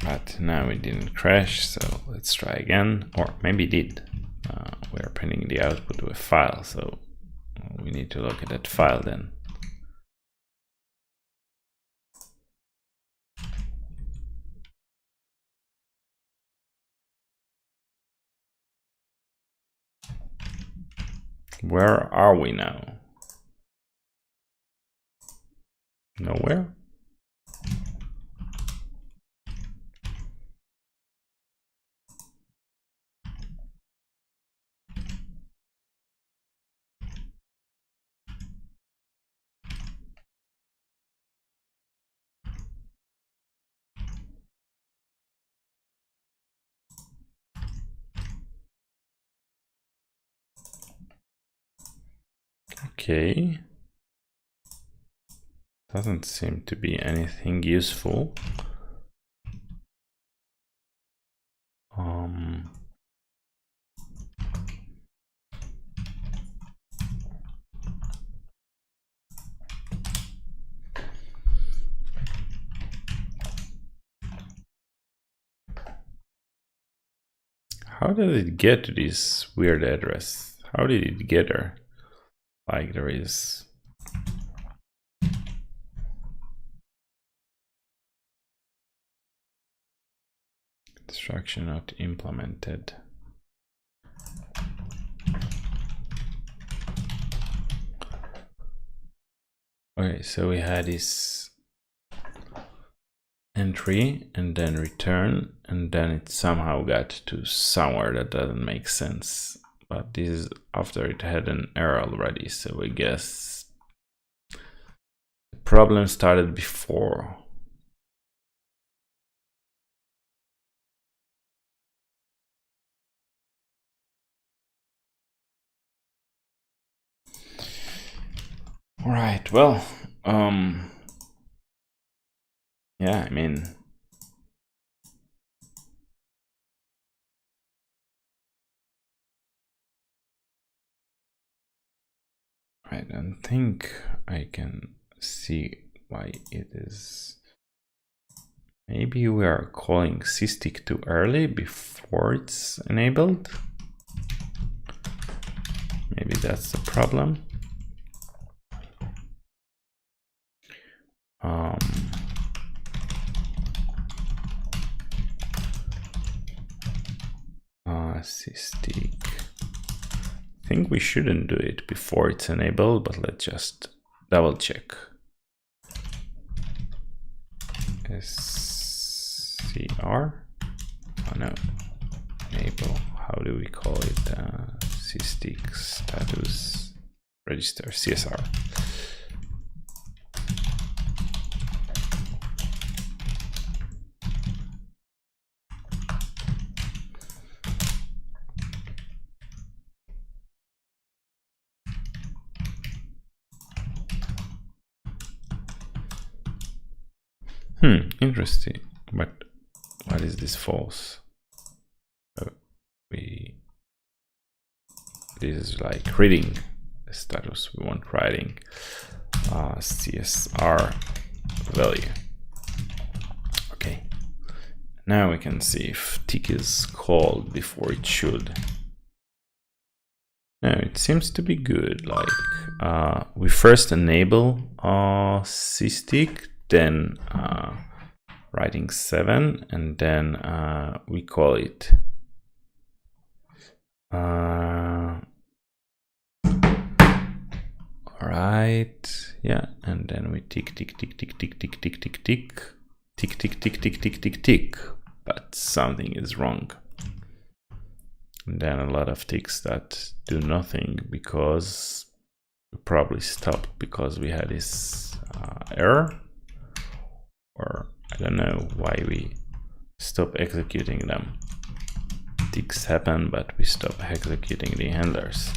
A: But now it didn't crash, so let's try again, or maybe it did. We're printing the output to a file, so we need to look at that file then. Where are we now? Nowhere? Okay. Doesn't seem to be anything useful. How did it get to this weird address? How did it get there? Like there is instruction not implemented. Okay, so we had this entry and then return, and then it somehow got to somewhere that doesn't make sense. But this is after it had an error already, so I guess the problem started before. All right, well, yeah, I mean, I don't think I can see why it is. Maybe we are calling Systick too early before it's enabled. Maybe that's the problem. Systick. I think we shouldn't do it before it's enabled, but let's just double check. SCR? Oh no, enable. How do we call it? Systick status register, CSR. Interesting, but what is this false? This is like reading the status, we want writing CSR value. Okay, now we can see if tick is called before it should. No, it seems to be good. Like we first enable Systick, then writing 7, and then we call it alright, yeah, and then we tick tick tick tick tick tick tick tick tick tick tick tick tick tick tick tick, but something is wrong. And then a lot of ticks that do nothing because we probably stopped because we had this error, or I don't know why we stop executing them. Ticks happen, but we stop executing the handlers.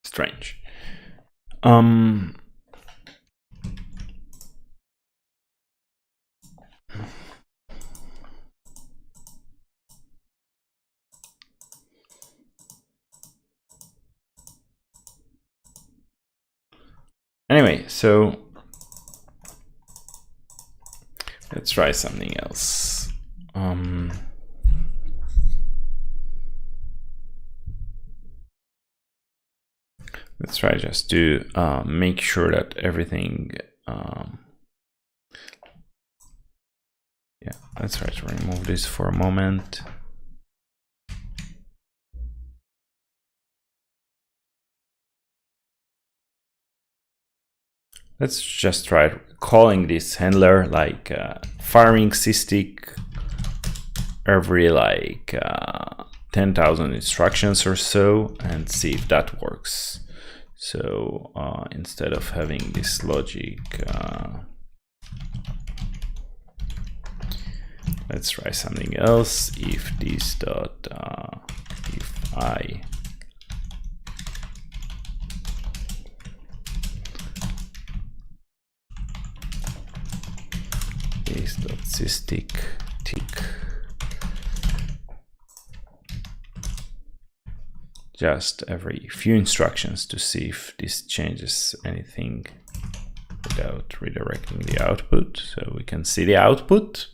A: Strange. Anyway, so let's try something else. Let's try just to make sure that everything, yeah, let's try to remove this for a moment. Let's just try calling this handler like firing Systick every like 10,000 instructions or so and see if that works. So instead of having this logic, let's try something else. If this dot if I Systick tick. Just every few instructions to see if this changes anything without redirecting the output. So we can see the output.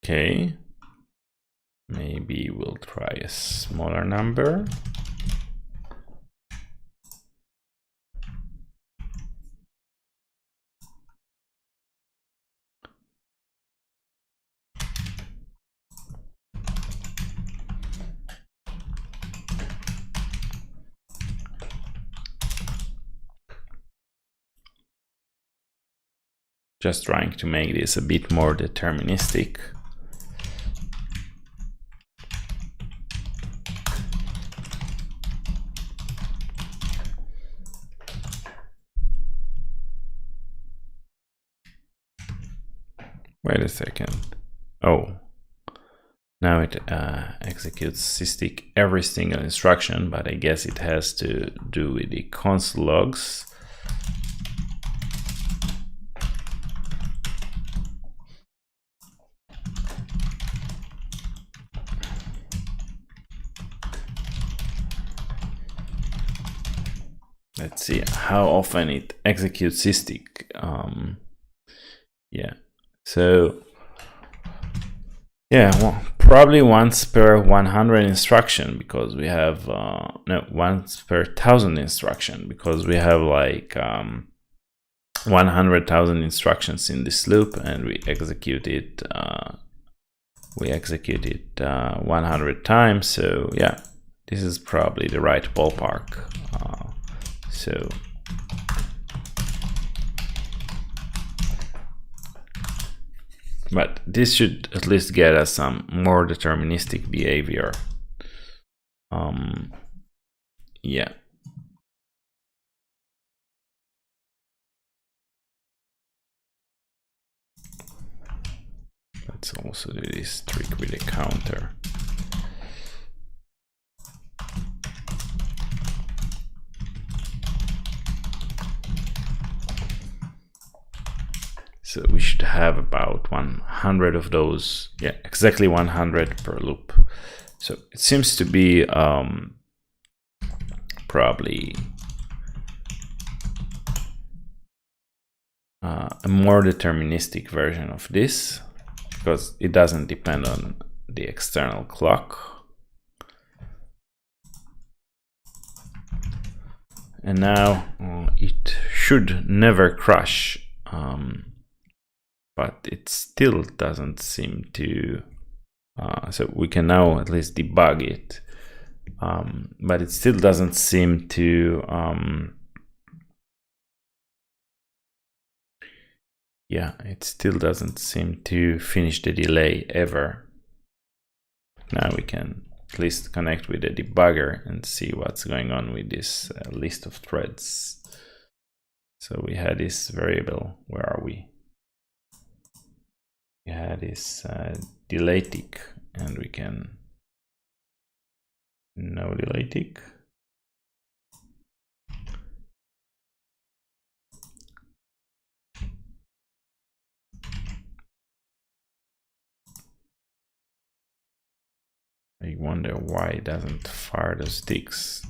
A: Okay, maybe we'll try a smaller number. Just trying to make this a bit more deterministic. Wait a second. Oh, now it executes Systick every single instruction, but I guess it has to do with the console logs. Let's see how often it executes Systick. Yeah. So, yeah, well, probably once per 100 instruction, because we have, no, once per 1,000 instruction, because we have like 100,000 instructions in this loop, and we execute it 100 times. So yeah, this is probably the right ballpark. But this should at least get us some more deterministic behavior. Yeah. Let's also do this trick with a counter. So we should have about 100 of those. Yeah, exactly 100 per loop. So it seems to be probably a more deterministic version of this, because it doesn't depend on the external clock. And now it should never crash. But it still doesn't seem to, so we can now at least debug it, but it still doesn't seem to, yeah, it still doesn't seem to finish the delay ever. Now we can at least connect with the debugger and see what's going on with this list of threads. So we had this variable, where are we? We had this delay tick, and we can no delay tick. I wonder why it doesn't fire those ticks.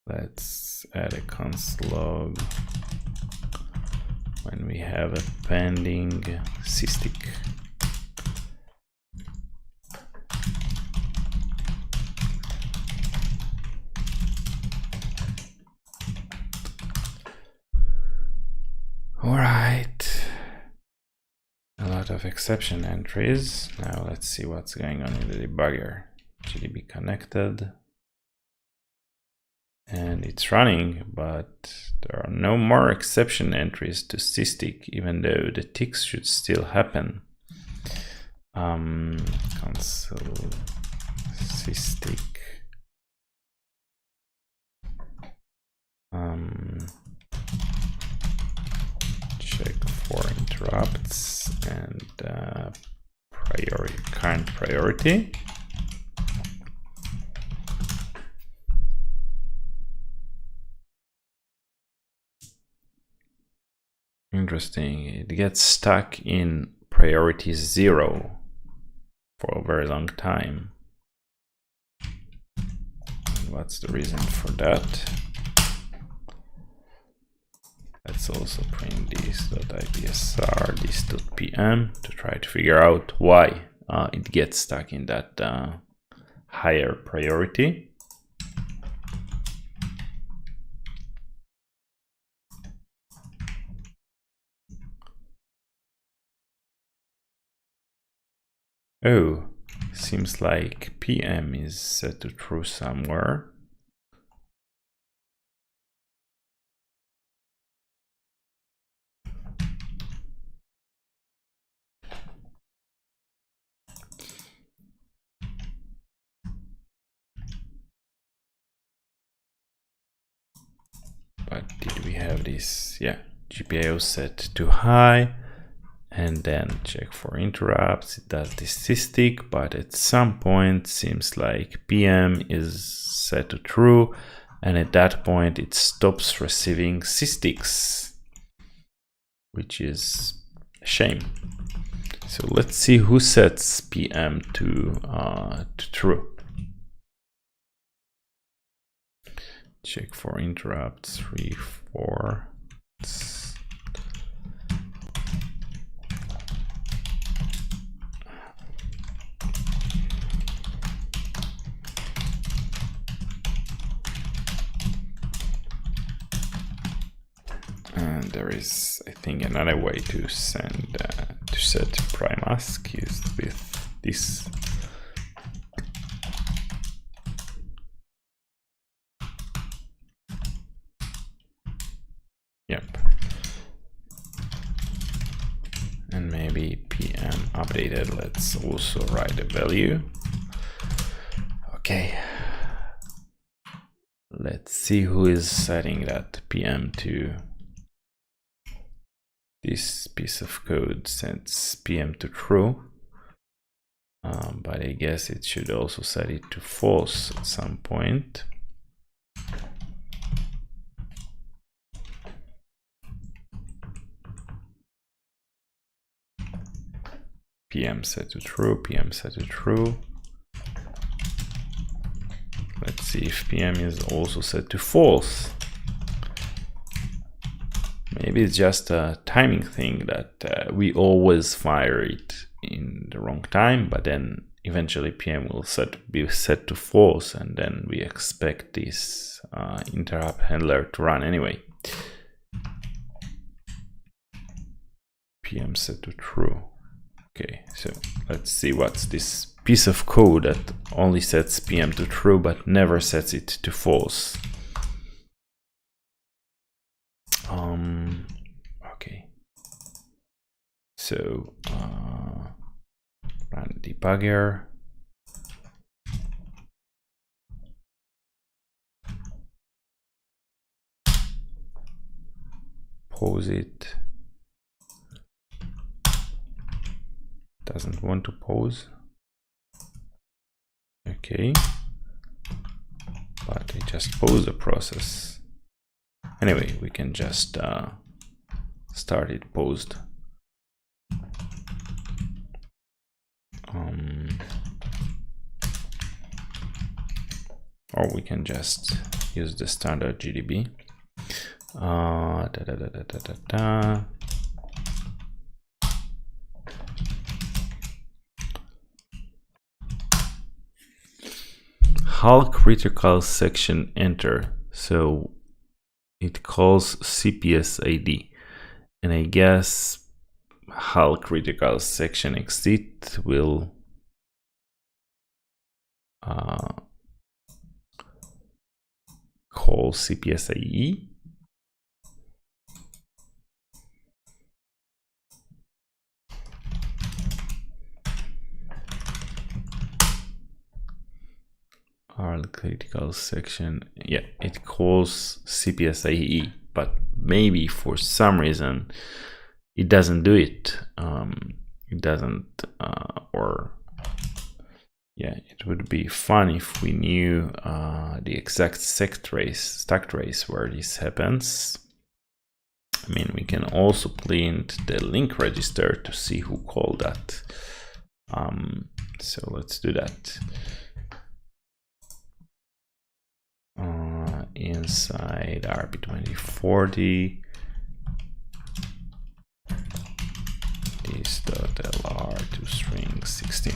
A: Let's add a console log when we have a pending Systick. All right, a lot of exception entries. Now let's see what's going on in the debugger. GDB connected. And it's running, but there are no more exception entries to Systick, even though the ticks should still happen. Console Systick. Check for interrupts and current priority. Interesting. It gets stuck in priority 0 for a very long time. What's the reason for that? Let's also print this.ipsr, this.pm to try to figure out why it gets stuck in that higher priority. Oh, seems like PM is set to true somewhere. But did we have this? Yeah, GPIO set to high, and then check for interrupts. It does this Systick, but at some point seems like PM is set to true, and at that point it stops receiving Systicks, which is a shame. So let's see who sets PM to true. Check for interrupts 3, 4. And there is, I think, another way to send to set primask used with this. Yep. And maybe PM updated. Let's also write a value. Okay. Let's see who is setting that PM to. This piece of code sets PM to true, but I guess it should also set it to false at some point. PM set to true, PM set to true. Let's see if PM is also set to false. Maybe it's just a timing thing that we always fire it in the wrong time, but then eventually PM will be set to false, and then we expect this interrupt handler to run anyway. PM set to true. Okay, so let's see what's this piece of code that only sets PM to true but never sets it to false. Okay, so run debugger. Pause it. Doesn't want to pause. Okay, but it just paused the process. Anyway, we can just start it paused. Or we can just use the standard GDB. Hull critical section enter. So it calls CPS ID, and I guess hull critical section exit will call CPS IE. critical section. Yeah, it calls CPSIE, but maybe for some reason it doesn't do it. It doesn't, or yeah, it would be fun if we knew the exact stack trace where this happens. I mean, we can also print the link register to see who called that. So let's do that. Inside RP2040, this.lr to string 16.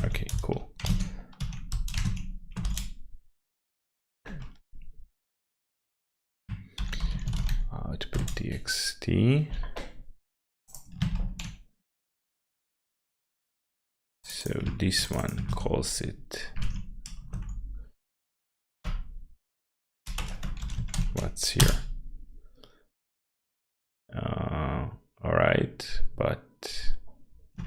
A: Okay, cool. Output txt. So this one calls it. What's here? All right, but I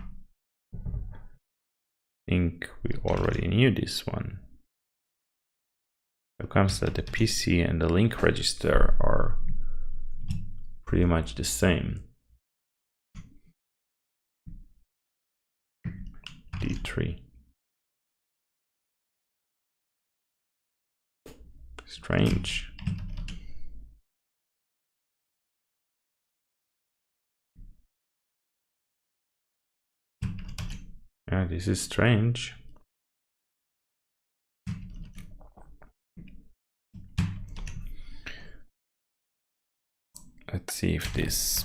A: think we already knew this one. How comes that the PC and the link register are pretty much the same? D3. Strange. Yeah, this is strange. Let's see if this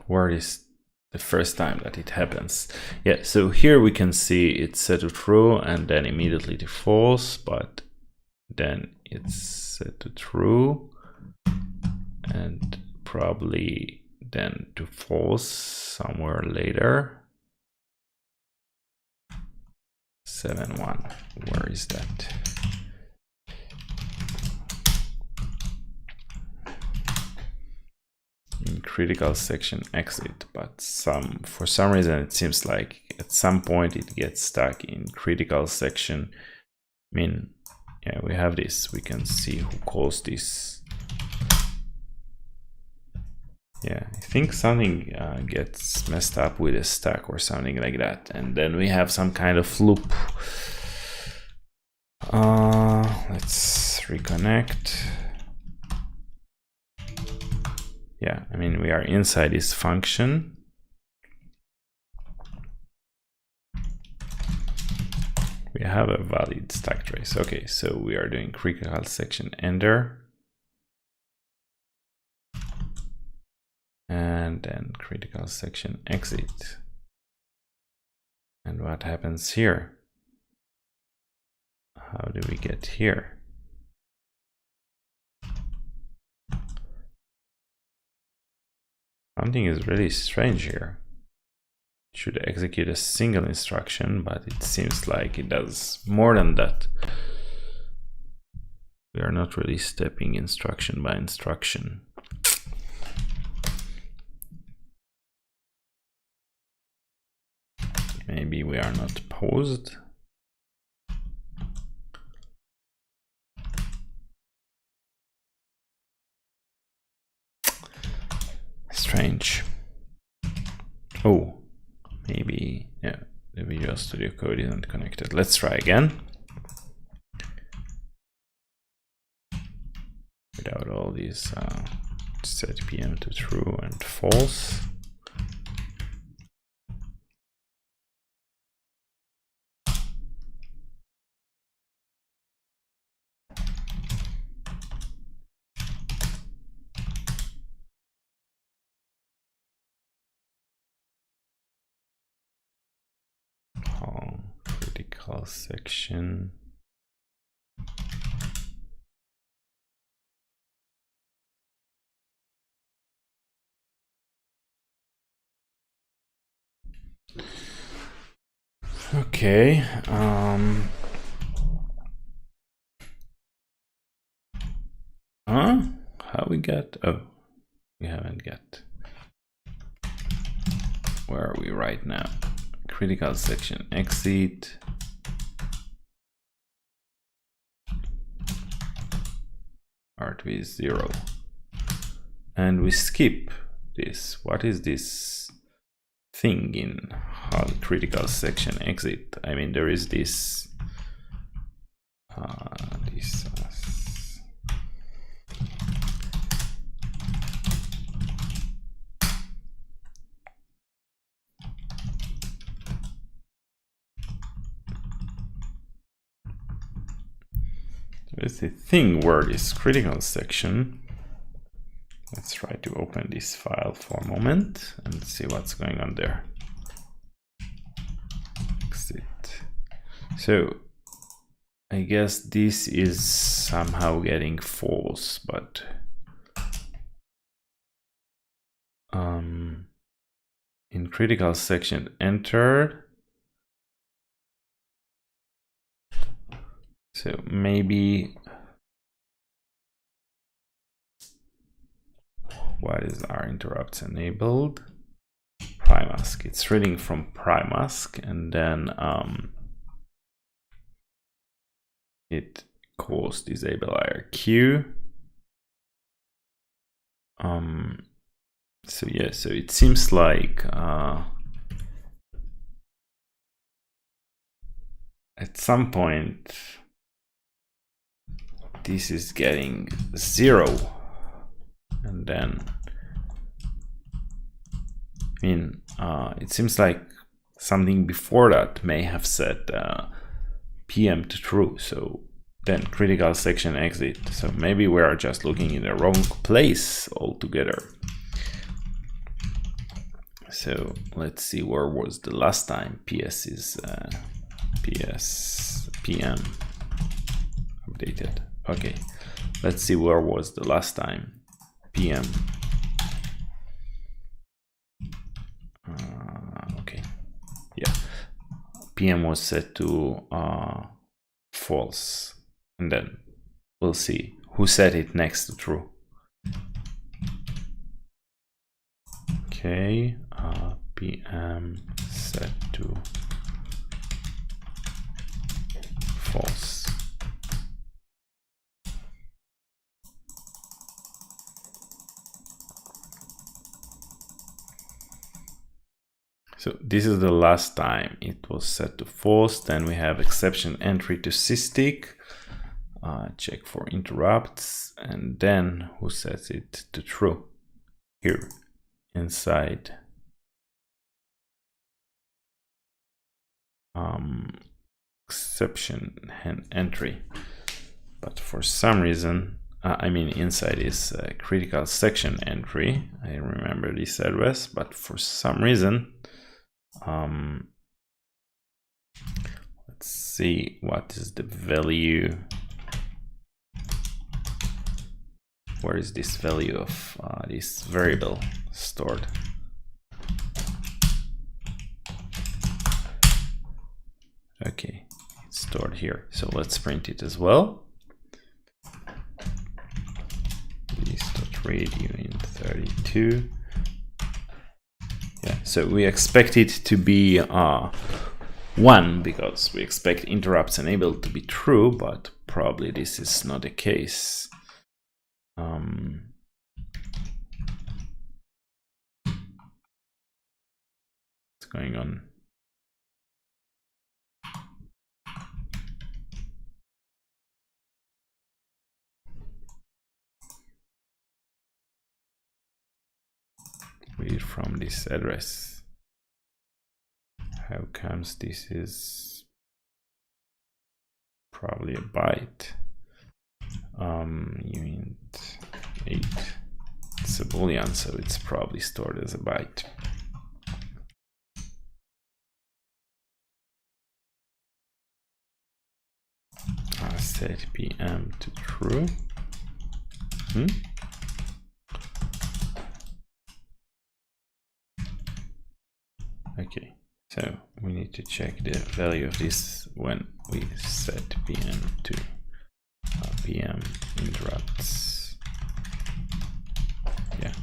A: word is the first time that it happens. Yeah, so here we can see it's set to true and then immediately to false, but then it's set to true and probably then to false somewhere later. 7.1, where is that? In critical section exit, but for some reason it seems like at some point it gets stuck in critical section. I mean, yeah, we have this, we can see who calls this. Yeah, I think something gets messed up with a stack or something like that, and then we have some kind of loop. Let's reconnect. Yeah, I mean, we are inside this function. We have a valid stack trace. Okay, so we are doing critical section enter. And then critical section exit. And what happens here? How do we get here? Something is really strange here. It should execute a single instruction, but it seems like it does more than that. We are not really stepping instruction by instruction. Maybe we are not paused. Strange. Oh, maybe, yeah, the Visual Studio Code isn't connected. Let's try again. Without all these set PM to true and false. Critical section. Okay. How we got? Oh, we haven't got. Where are we right now? Critical section exit. artv is 0, and we skip this. What is this thing in how critical section exit? I mean, there is this there's a thing where this critical section. Let's try to open this file for a moment and see what's going on there. Exit. So I guess this is somehow getting false, but in critical section enter. So maybe what is our interrupts enabled? Primask. It's reading from Primask, and then it calls disable IRQ. So yeah, so it seems like at some point this is getting 0, and then I mean it seems like something before that may have set PM to true, so then critical section exit. So maybe we are just looking in the wrong place altogether. So let's see, where was the last time PS is PS PM updated. Okay, let's see, where was the last time PM. Okay, yeah, PM was set to false, and then we'll see who set it next to true. Okay, PM set to false. So this is the last time it was set to false. Then we have exception entry to Systick. Check for interrupts, and then who sets it to true? Here inside exception entry, but for some reason I mean inside is critical section entry. I remember this address, but for some reason let's see what is the value. Where is this value of this variable stored? Okay, it's stored here. So let's print it as well. This.radio in 32. Yeah, so we expect it to be 1 because we expect interrupts enabled to be true, but probably this is not the case. What's going on? Read from this address. How comes this is probably a byte? Unit 8. It's a boolean, so it's probably stored as a byte. Set PM to true. Okay, so we need to check the value of this when we set PM to PM interrupts. Yeah.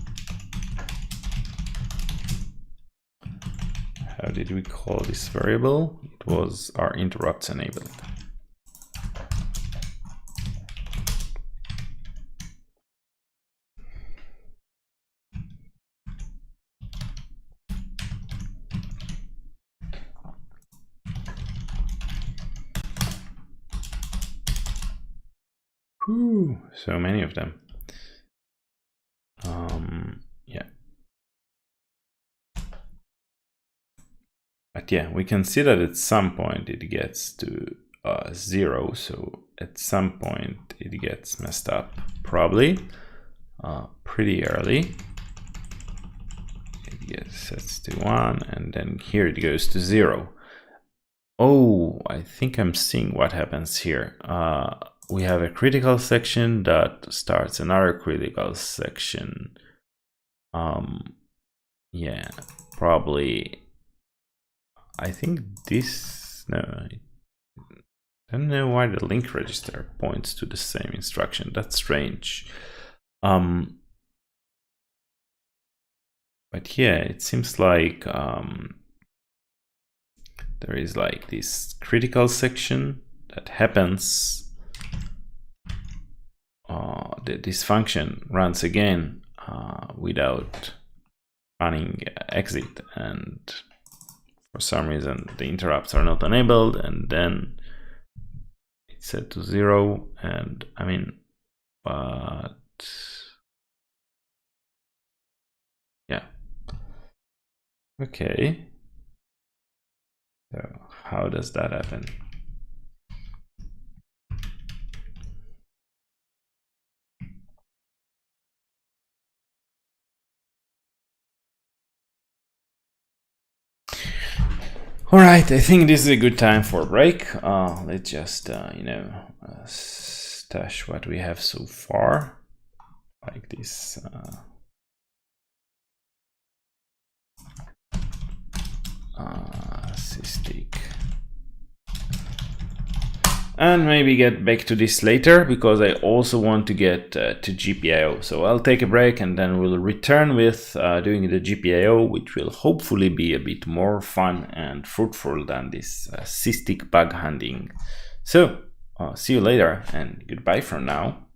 A: How did we call this variable? It was our interrupts enabled. Whew, so many of them. Yeah. But yeah, we can see that at some point it gets to 0. So at some point it gets messed up, probably pretty early. It gets sets to 1, and then here it goes to 0. Oh, I think I'm seeing what happens here. We have a critical section that starts another critical section. Yeah, probably. I think this, no, I don't know why the link register points to the same instruction. That's strange. But yeah, it seems like there is like this critical section that happens. This function runs again without running exit, and for some reason the interrupts are not enabled, and then it's set to 0. And I mean, but yeah, okay. So how does that happen? All right, I think this is a good time for a break. Let's just, stash what we have so far, like this. Systick. And maybe get back to this later, because I also want to get to GPIO. So I'll take a break and then we'll return with doing the GPIO, which will hopefully be a bit more fun and fruitful than this Systick bug hunting. So see you later, and goodbye for now.